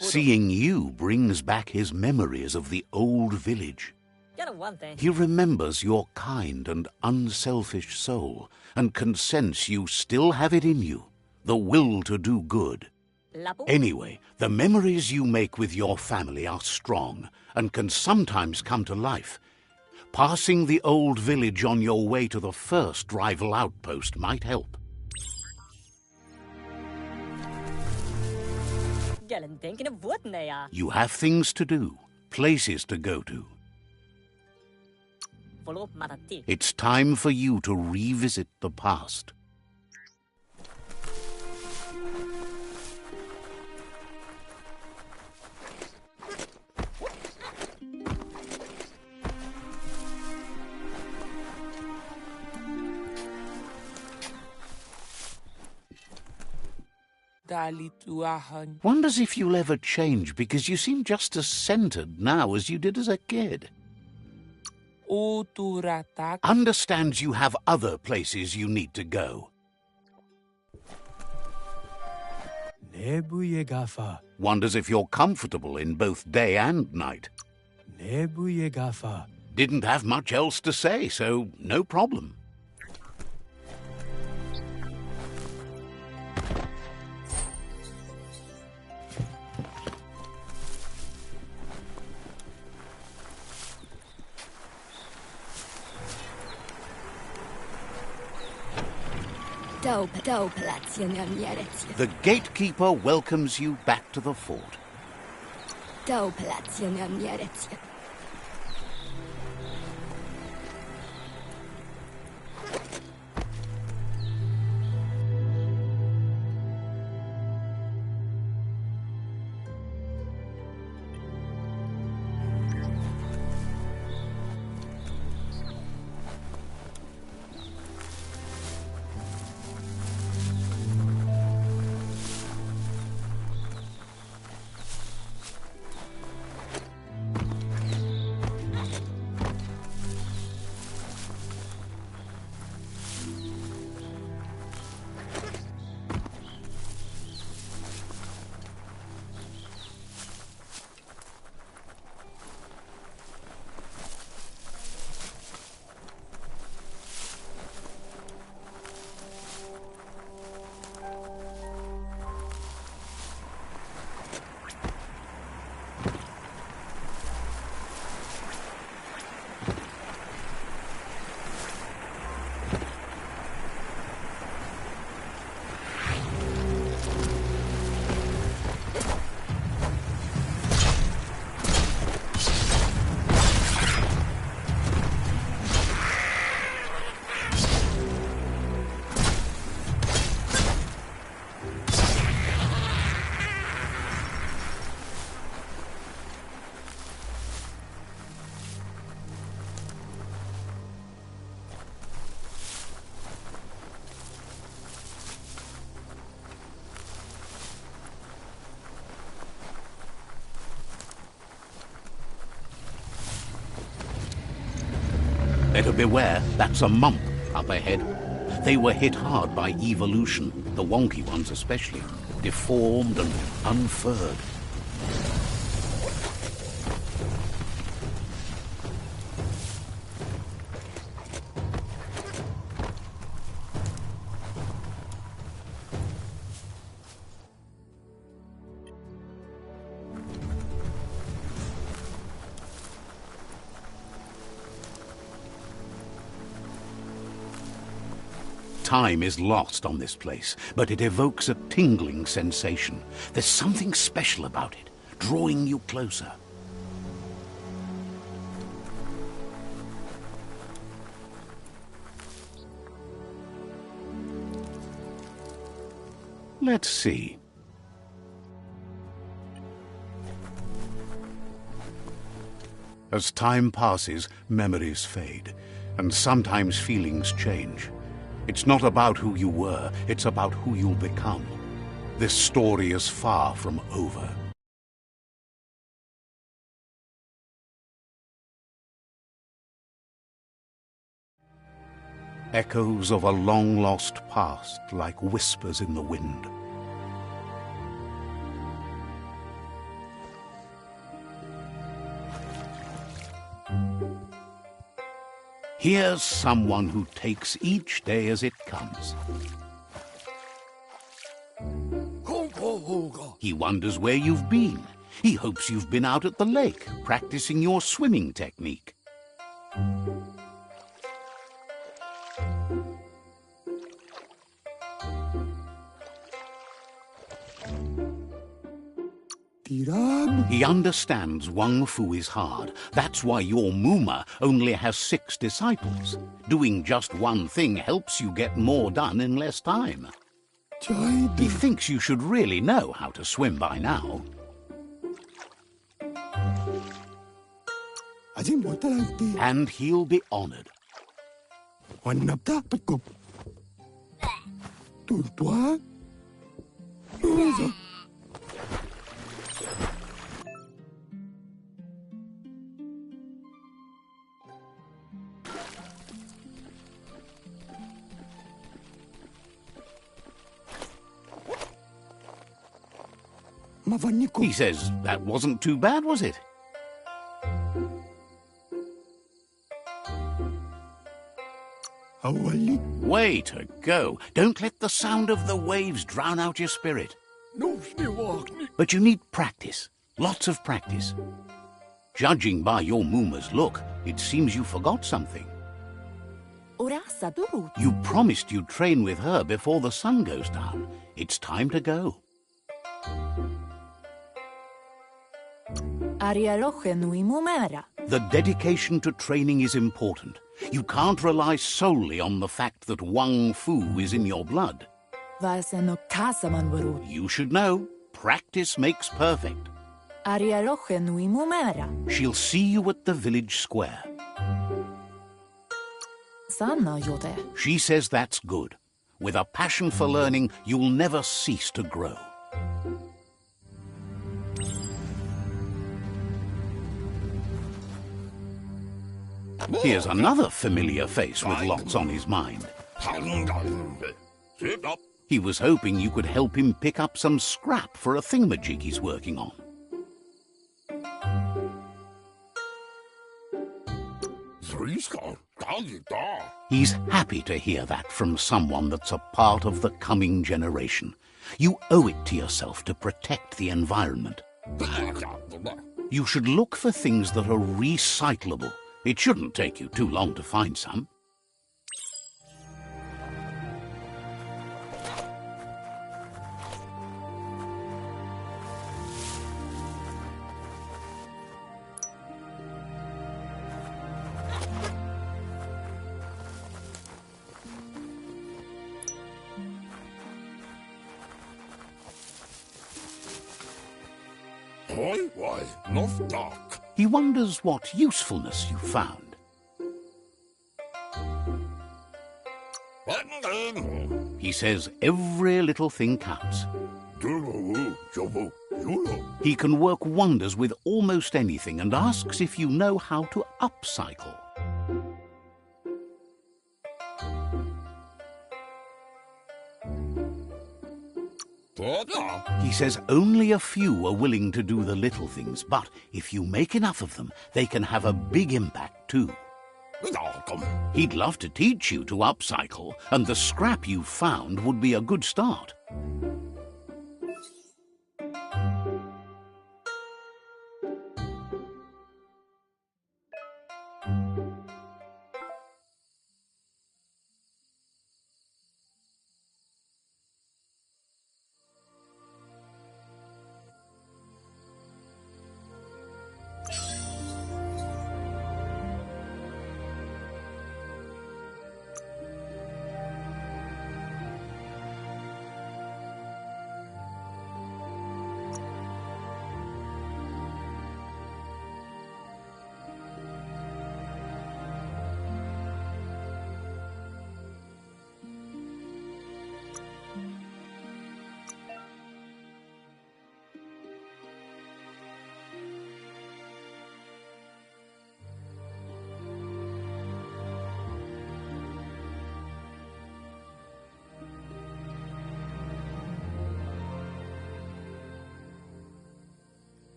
Seeing you brings back his memories of the old village. He remembers your kind and unselfish soul and can sense you still have it in you. the will to do good. Lapu? Anyway, the memories you make with your family are strong and can sometimes come to life. Passing the old village on your way to the first rival outpost might help. Gelen denken of what, Nea? You have things to do, places to go to. Follow Matati. It's time for you to revisit the past. Wonders if you'll ever change, because you seem just as centered now as you did as a kid. Understands you have other places you need to go. Wonders if you're comfortable in both day and night. Didn't have much else to say, so no problem. The gatekeeper welcomes you back to the fort. Better beware, that's a mump up ahead. They were hit hard by evolution, the wonky ones especially, deformed and unfurred. Time is lost on this place, but it evokes a tingling sensation. There's something special about it, drawing you closer. Let's see. As time passes, memories fade, and sometimes feelings change. It's not about who you were, it's about who you'll become. This story is far from over. Echoes of a long-lost past, like whispers in the wind. Here's someone who takes each day as it comes. He wonders where you've been. He hopes you've been out at the lake, practicing your swimming technique. He understands Wang Fu is hard. That's why your Muma only has 6 disciples. Doing just one thing helps you get more done in less time. He thinks you should really know how to swim by now. And he'll be honored. He says, that wasn't too bad, was it? Way to go. Don't let the sound of the waves drown out your spirit. But you need practice. Lots of practice. Judging by your Muma's look, it seems you forgot something. You promised you'd train with her before the sun goes down. It's time to go. The dedication to training is important. You can't rely solely on the fact that Wang Fu is in your blood. You should know, practice makes perfect. She'll see you at the village square. She says that's good. With a passion for learning, you'll never cease to grow. Here's another familiar face with lots on his mind. He was hoping you could help him pick up some scrap for a thingamajig he's working on. He's happy to hear that from someone that's a part of the coming generation. You owe it to yourself to protect the environment. You should look for things that are recyclable. It shouldn't take you too long to find some. He wonders what usefulness you found. He says every little thing counts. He can work wonders with almost anything and asks if you know how to upcycle. He says only a few are willing to do the little things, but if you make enough of them, they can have a big impact too. He'd love to teach you to upcycle, and the scrap you found would be a good start.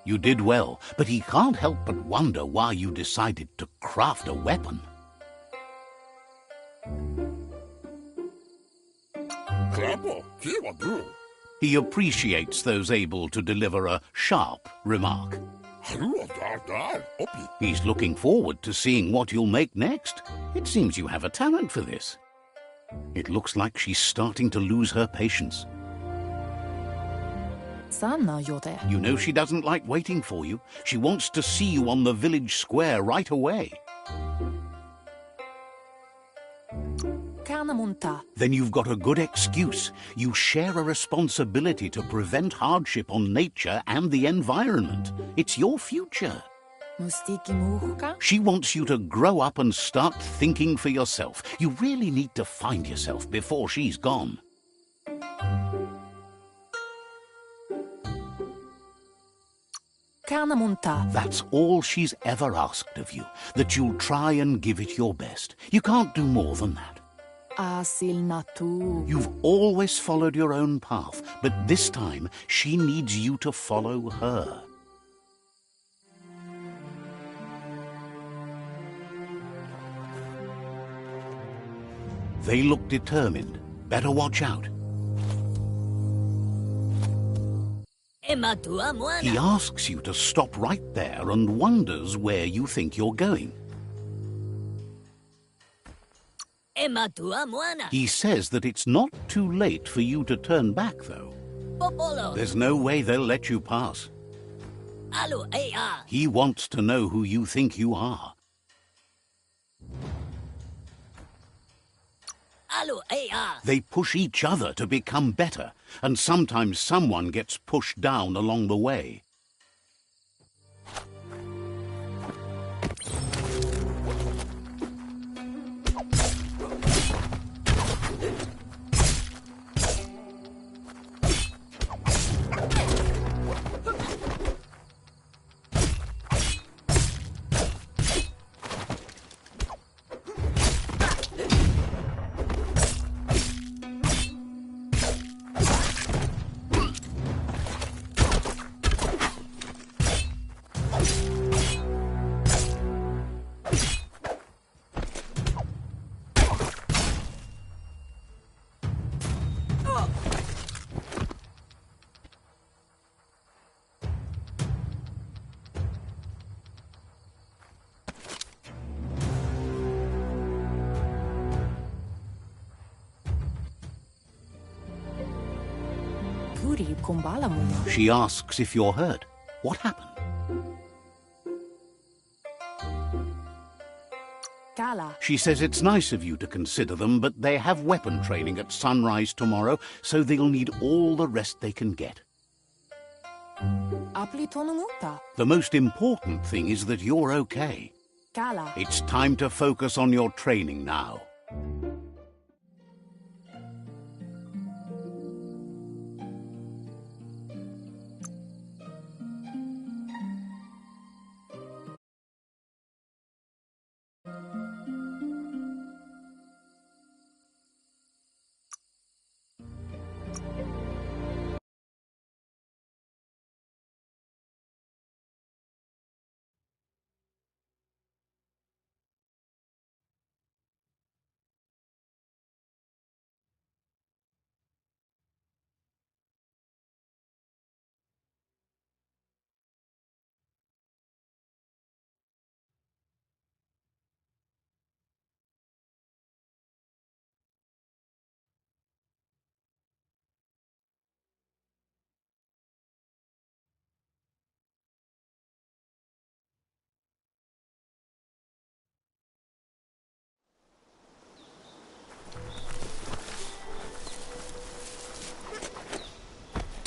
You did well, but he can't help but wonder why you decided to craft a weapon. He appreciates those able to deliver a sharp remark. He's looking forward to seeing what you'll make next. It seems you have a talent for this. It looks like she's starting to lose her patience. You know she doesn't like waiting for you. She wants to see you on the village square right away. Then you've got a good excuse. You share a responsibility to prevent hardship on nature and the environment. It's your future. She wants you to grow up and start thinking for yourself. You really need to find yourself before she's gone. That's all she's ever asked of you, that you'll try and give it your best. You can't do more than that. You've always followed your own path, but this time she needs you to follow her. They look determined. Better watch out. He asks you to stop right there and wonders where you think you're going. He says that it's not too late for you to turn back, though. There's no way they'll let you pass. He wants to know who you think you are. They push each other to become better, and sometimes someone gets pushed down along the way. She asks if you're hurt. What happened? She says it's nice of you to consider them, but they have weapon training at sunrise tomorrow, so they'll need all the rest they can get. The most important thing is that you're okay. It's time to focus on your training now.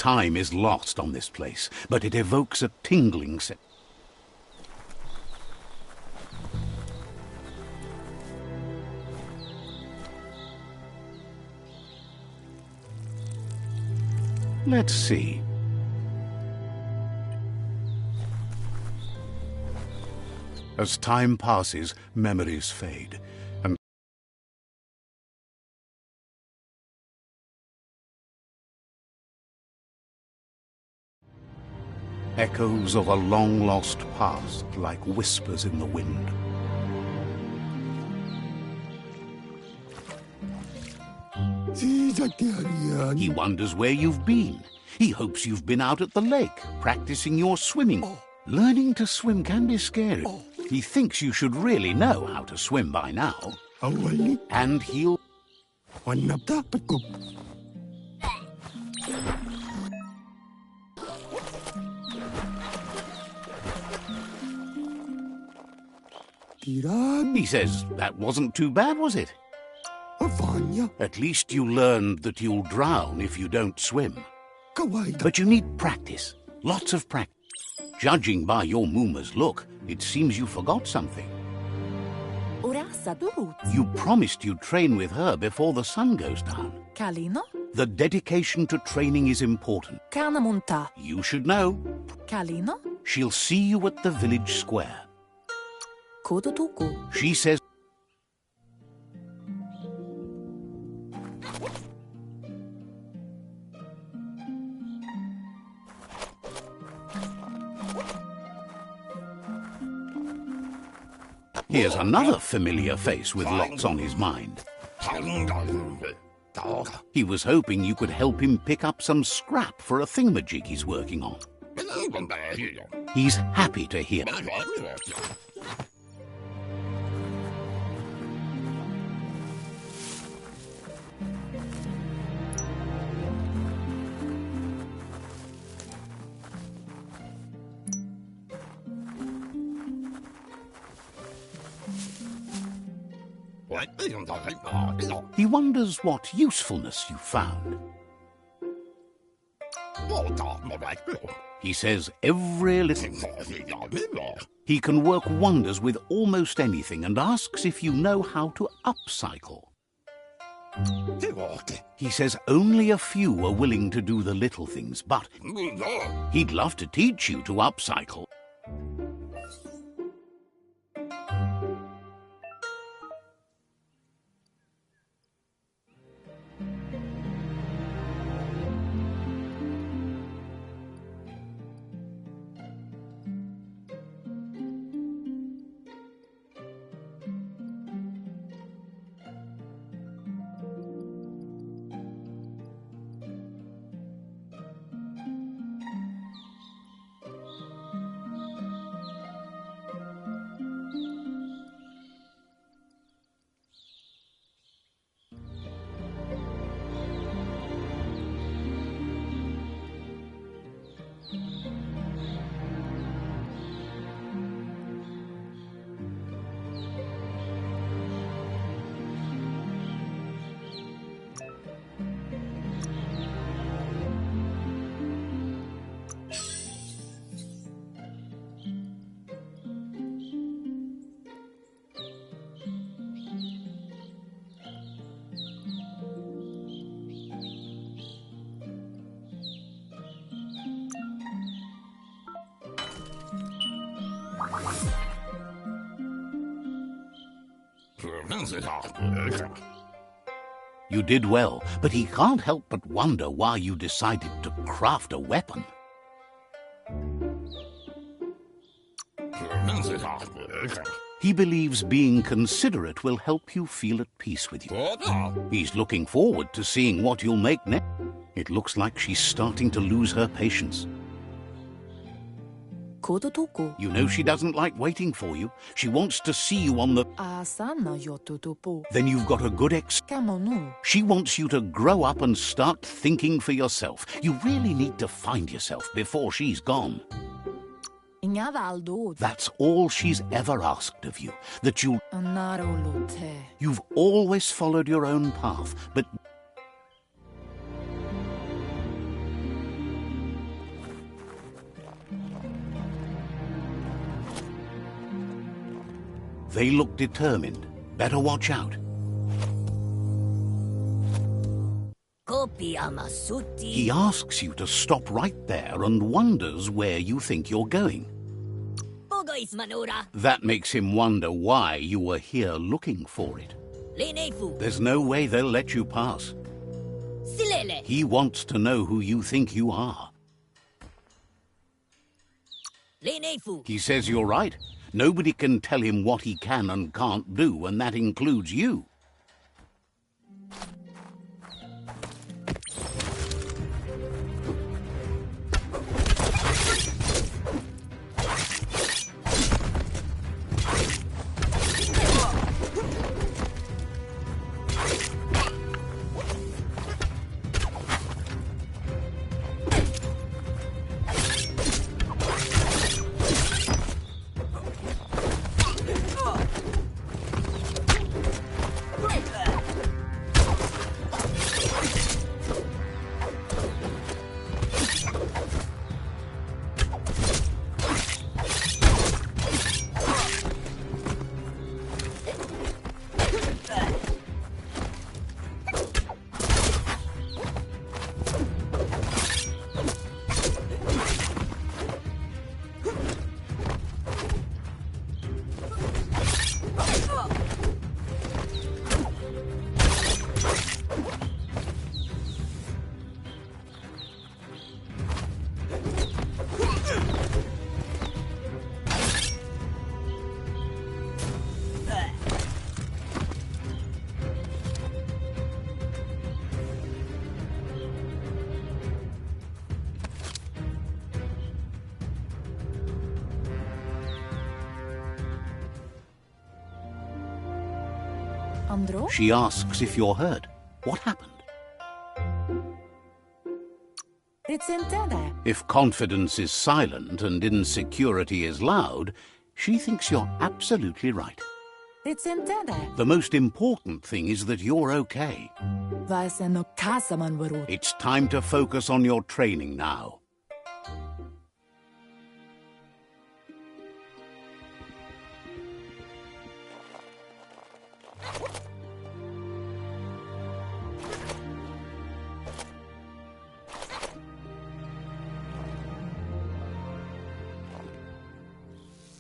Time is lost on this place, but it evokes a tingling sense. Let's see. As time passes, memories fade. Echoes of a long-lost past like whispers in the wind. He wonders where you've been. He hopes you've been out at the lake, practicing your swimming. Learning to swim can be scary. He thinks you should really know how to swim by now. And he'll... He says, that wasn't too bad, was it? At least you learned that you'll drown if you don't swim. But you need practice. Lots of practice. Judging by your Mooma's look, it seems you forgot something. You promised you'd train with her before the sun goes down. Kalino? The dedication to training is important. Kanamunta. You should know. Kalino? She'll see you at the village square. Kodotuku. She says... Here's another familiar face with lots on his mind. He was hoping you could help him pick up some scrap for a thingamajig he's working on. He's happy to hear. He wonders what usefulness you found. He says every little... He can work wonders with almost anything and asks if you know how to upcycle. He says only a few are willing to do the little things, but he'd love to teach you to upcycle. You did well, but he can't help but wonder why you decided to craft a weapon. He believes being considerate will help you feel at peace with you. He's looking forward to seeing what you'll make next. It looks like she's starting to lose her patience. You know she doesn't like waiting for you. She wants to see you on the... Then you've got a good She wants you to grow up and start thinking for yourself. You really need to find yourself before she's gone. That's all she's ever asked of you. That you've always followed your own path, but... They look determined. Better watch out. He asks you to stop right there and wonders where you think you're going. That makes him wonder why you were here looking for it. There's no way they'll let you pass. He wants to know who you think you are. He says you're right. Nobody can tell him what he can and can't do, and that includes you. Andro? She asks if you're hurt. What happened? It's in there. If confidence is silent and insecurity is loud, she thinks you're absolutely right. It's in there. The most important thing is that you're okay. Vaisen kasaman varut. It's time to focus on your training now.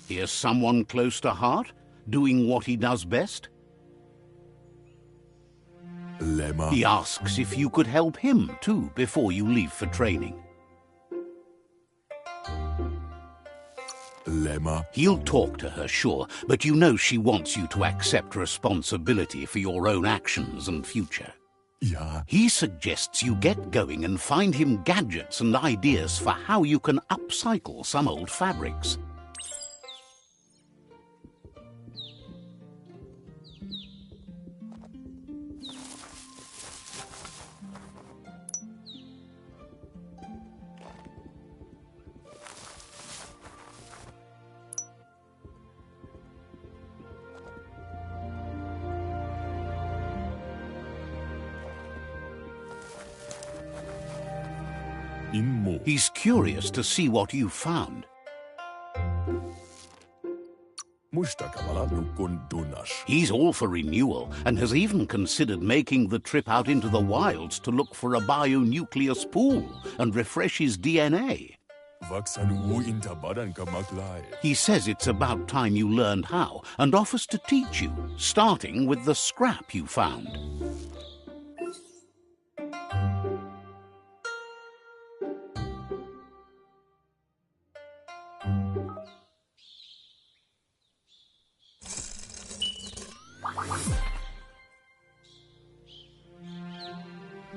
Here's someone close to heart, doing what he does best. Lemma. He asks if you could help him, too, before you leave for training. Lemma. He'll talk to her, sure, but you know she wants you to accept responsibility for your own actions and future. Ja. He suggests you get going and find him gadgets and ideas for how you can upcycle some old fabrics. Inmo. He's curious to see what you found. Mustakabala nukun dunash. He's all for renewal and has even considered making the trip out into the wilds to look for a bionucleus pool and refresh his DNA. Vaksan wu intabadan kamaklai. He says it's about time you learned how and offers to teach you, starting with the scrap you found.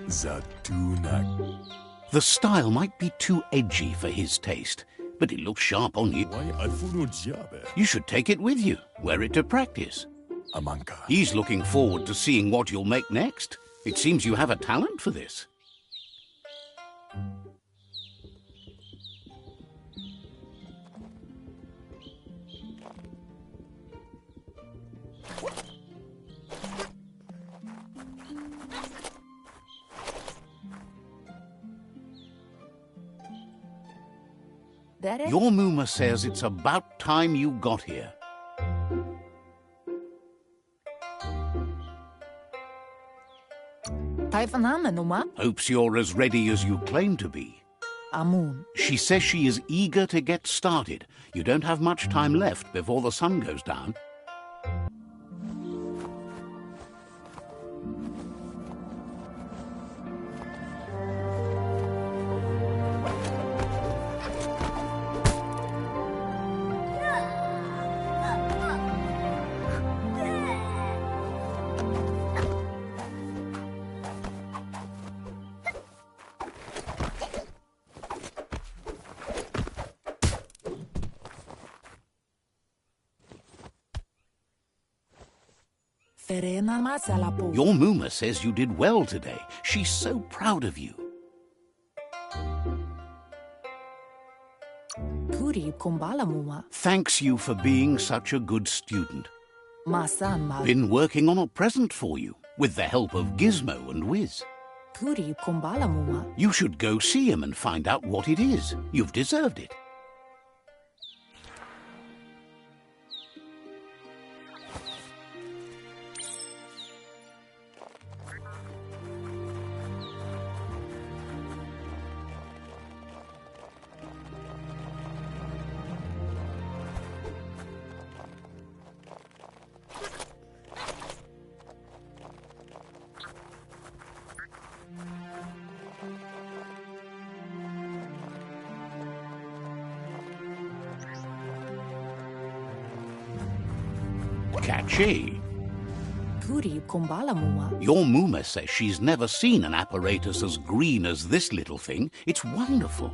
Zatunak. The style might be too edgy for his taste, but it looks sharp on you. Why alfunu jabe? You should take it with you, wear it to practice. Amanka. He's looking forward to seeing what you'll make next. It seems you have a talent for this. Your Muma says it's about time you got here. Hopes you're as ready as you claim to be. Amun. She says she is eager to get started. You don't have much time left before the sun goes down. Ferena masalapu. Your Muma says you did well today. She's so proud of you. Turi kumbala muma. Thanks you for being such a good student. Masan ma. Been working on a present for you, with the help of Gizmo and Wiz. Turi kumbala muma. You should go see him and find out what it is. You've deserved it. Catchy. Turi kumbala muma. Your Muma says she's never seen an apparatus as green as this little thing. It's wonderful.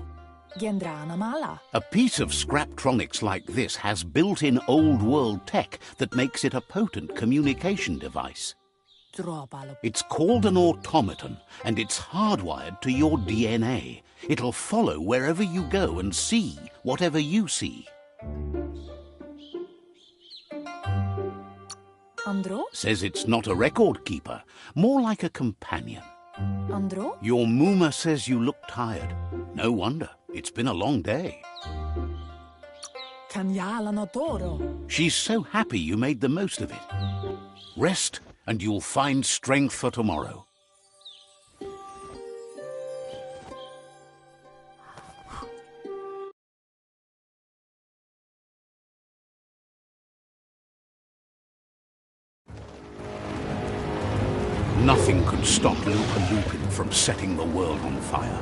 Gendrana mala. A piece of Scraptronics like this has built-in old-world tech that makes it a potent communication device. Tropalo. It's called an automaton, and it's hardwired to your DNA. It'll follow wherever you go and see whatever you see. Andro? Says it's not a record keeper, more like a companion. Andro? Your Muma says you look tired. No wonder. It's been a long day. Kanyala no toro. She's so happy you made the most of it. Rest, and you'll find strength for tomorrow. Nothing could stop Lupa Lupin from setting the world on fire.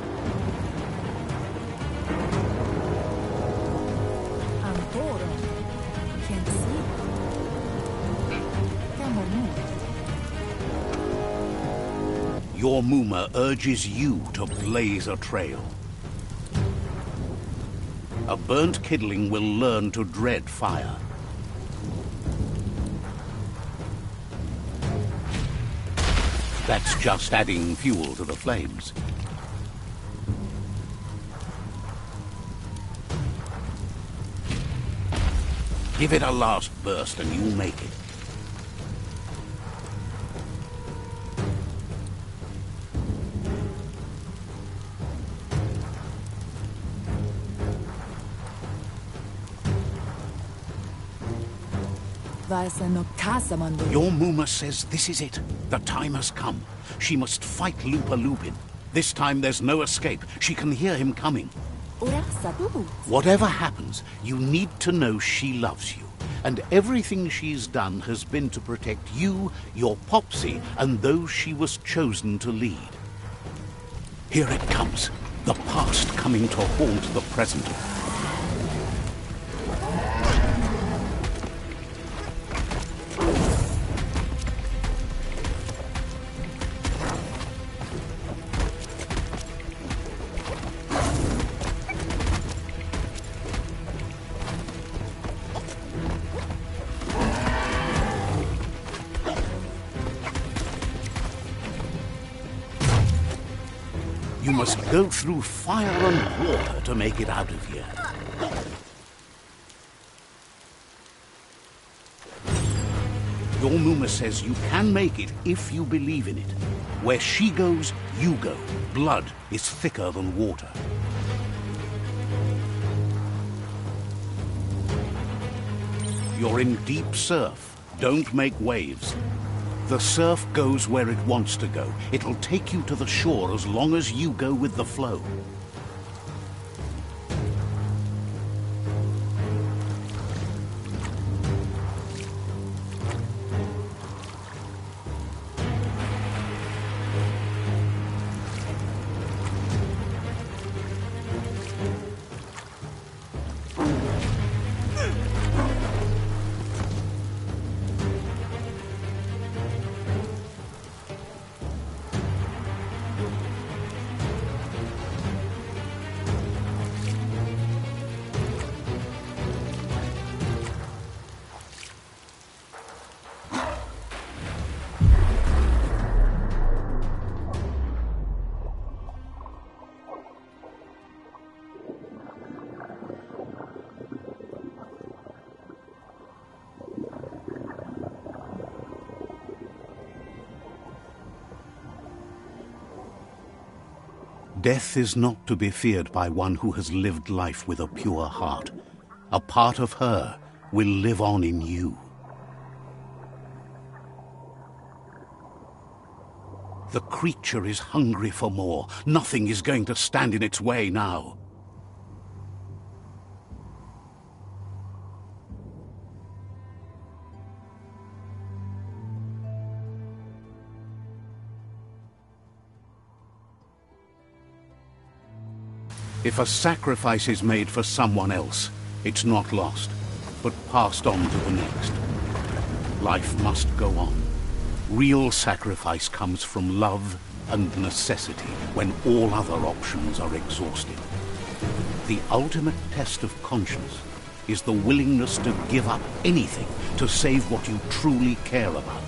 Antoro. Can't see. Kamomu. Your Muma urges you to blaze a trail. A burnt kidling will learn to dread fire. That's just adding fuel to the flames. Give it a last burst and you'll make it. Vaisano kasaman. Your Muma says this is it. The time has come. She must fight Lupa Lupin. This time there's no escape. She can hear him coming. Urasa du. Whatever happens, you need to know she loves you. And everything she's done has been to protect you, your Popsy, and those she was chosen to lead. Here it comes. The past coming to haunt the present. You must go through fire and water to make it out of here. Your Muma says you can make it if you believe in it. Where she goes, you go. Blood is thicker than water. You're in deep surf. Don't make waves. The surf goes where it wants to go. It'll take you to the shore as long as you go with the flow. Death is not to be feared by one who has lived life with a pure heart. A part of her will live on in you. The creature is hungry for more. Nothing is going to stand in its way now. If a sacrifice is made for someone else, it's not lost, but passed on to the next. Life must go on. Real sacrifice comes from love and necessity when all other options are exhausted. The ultimate test of conscience is the willingness to give up anything to save what you truly care about.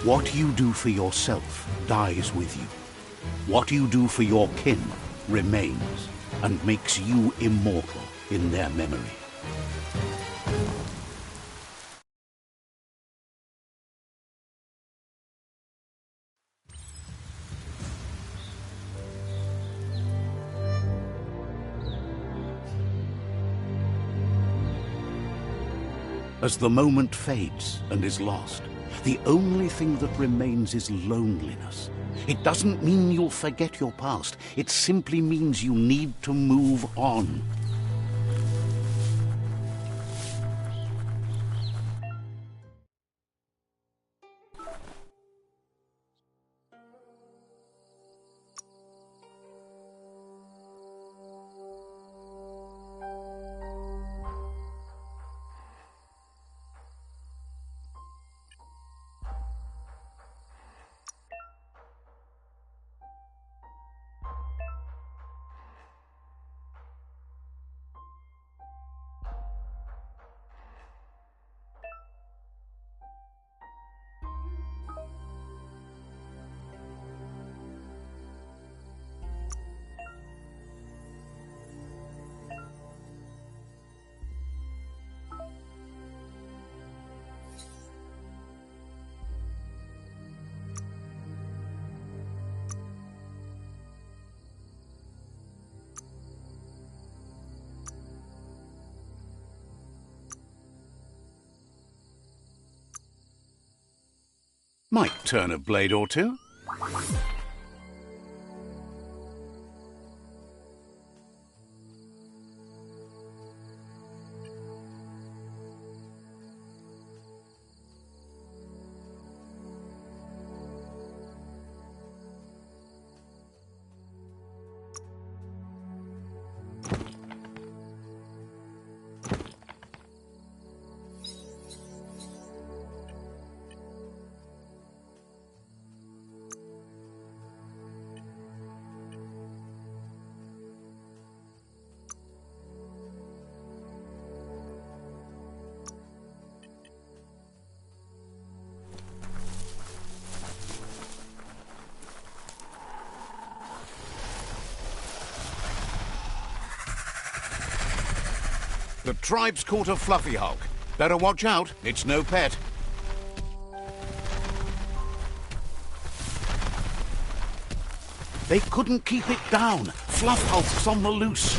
What you do for yourself dies with you. What you do for your kin remains and makes you immortal in their memory. As the moment fades and is lost, the only thing that remains is loneliness. It doesn't mean you'll forget your past. It simply means you need to move on. Might turn a blade or two. The tribe's caught a fluffy hulk. Better watch out, it's no pet. They couldn't keep it down. Fluff hulk's on the loose.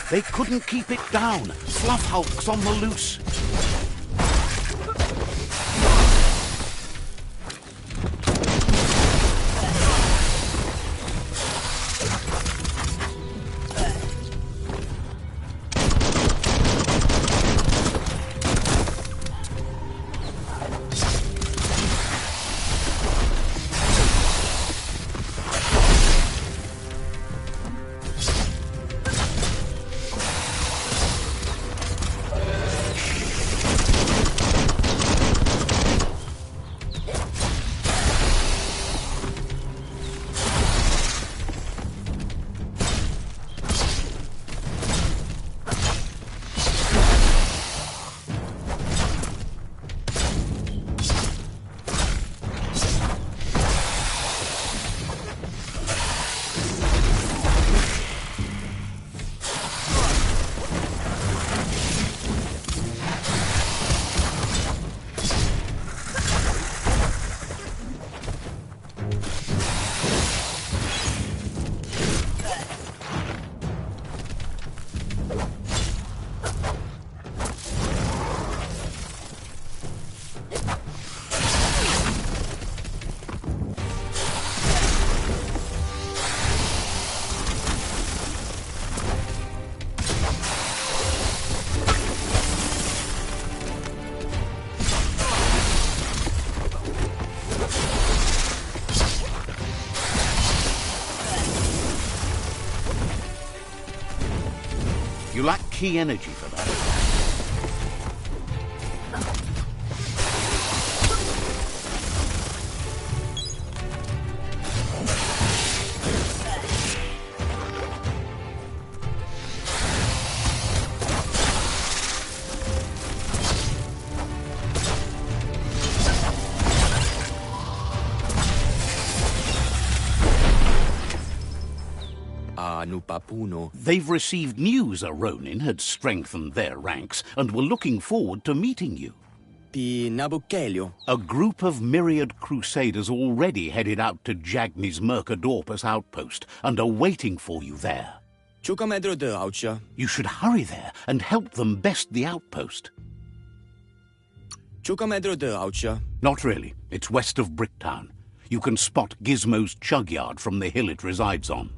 They couldn't keep it down. Fluff Hulk's on the loose. You lack key energy for that. They've received news a Ronin had strengthened their ranks and were looking forward to meeting you. A group of myriad crusaders already headed out to Jagni's Mercadorpus outpost and are waiting for you there. You should hurry there and help them best the outpost. Not really. It's west of Bricktown. You can spot Gizmo's chug yard from the hill it resides on.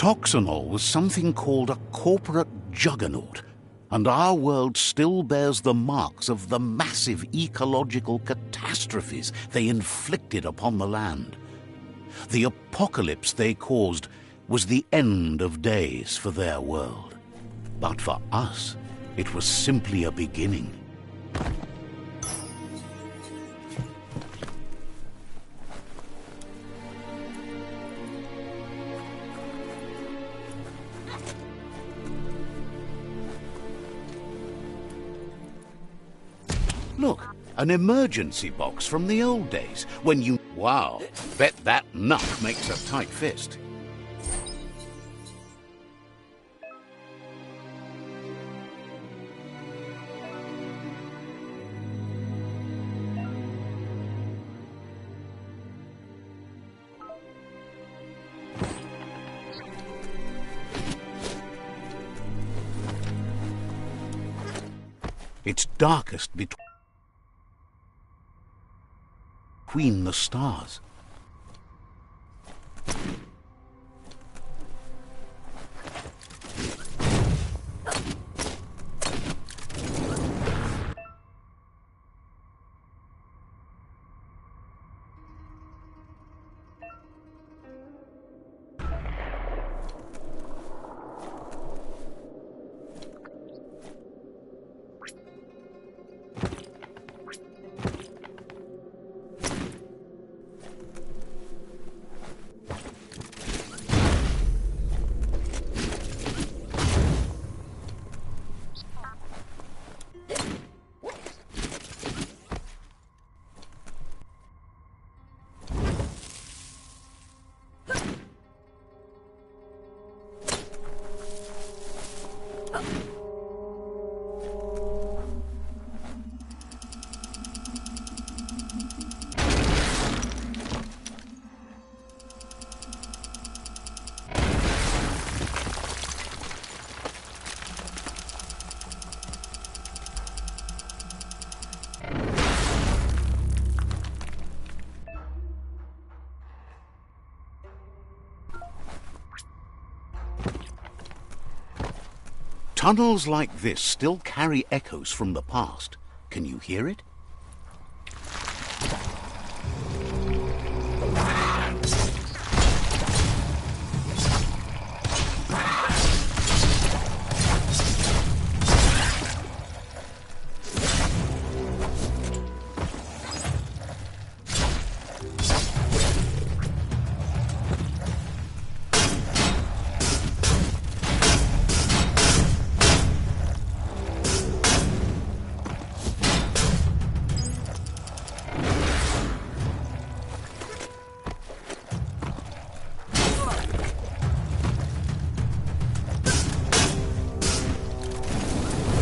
Toxanol was something called a corporate juggernaut, and our world still bears the marks of the massive ecological catastrophes they inflicted upon the land. The apocalypse they caused was the end of days for their world. But for us, it was simply a beginning. Look, an emergency box from the old days, when you... Wow, bet that nut makes a tight fist. It's darkest between the stars. Tunnels like this still carry echoes from the past. Can you hear it?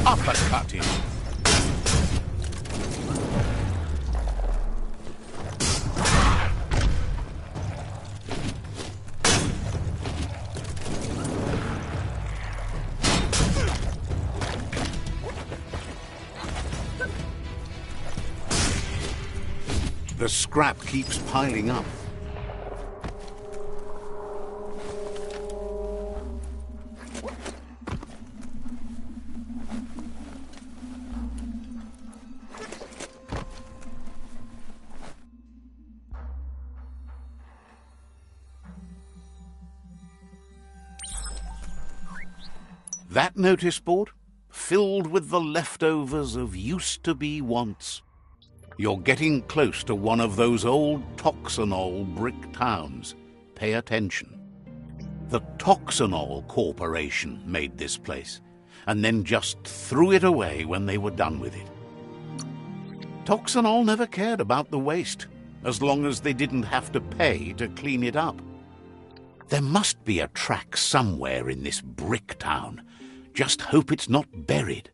Uppercut him. The scrap keeps piling up. That notice board, filled with the leftovers of used-to-be wants. You're getting close to one of those old Toxanol brick towns. Pay attention. The Toxanol Corporation made this place, and then just threw it away when they were done with it. Toxanol never cared about the waste, as long as they didn't have to pay to clean it up. There must be a track somewhere in this brick town. Just hope it's not buried.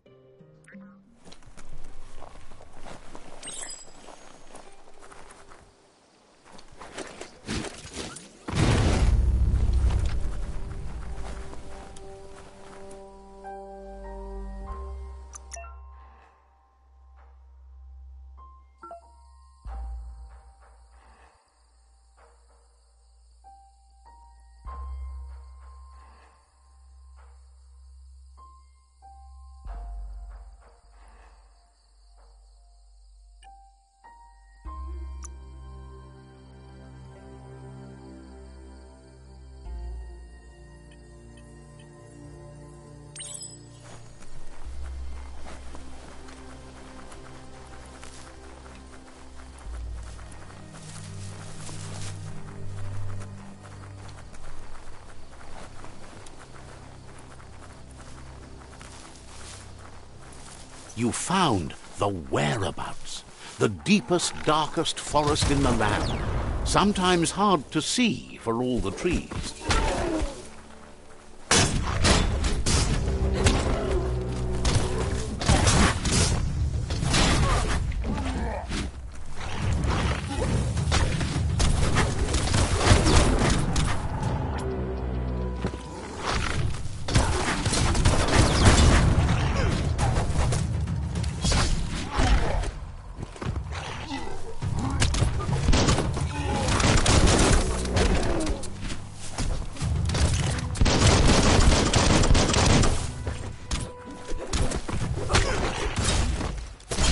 You found the whereabouts, the deepest, darkest forest in the land, sometimes hard to see for all the trees.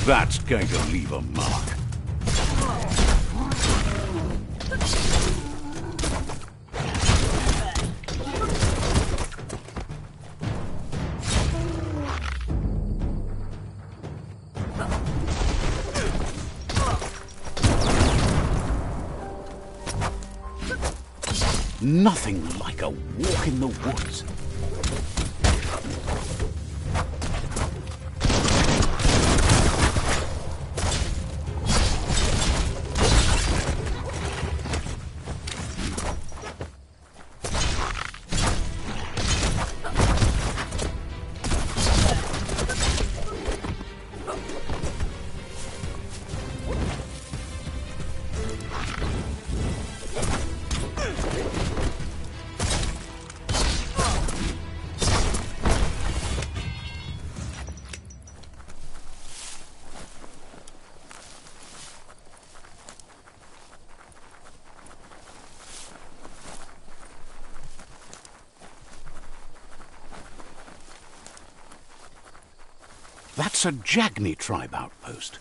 That's going to leave a mark. Nothing like a walk in the woods. That's a Jagni tribe outpost.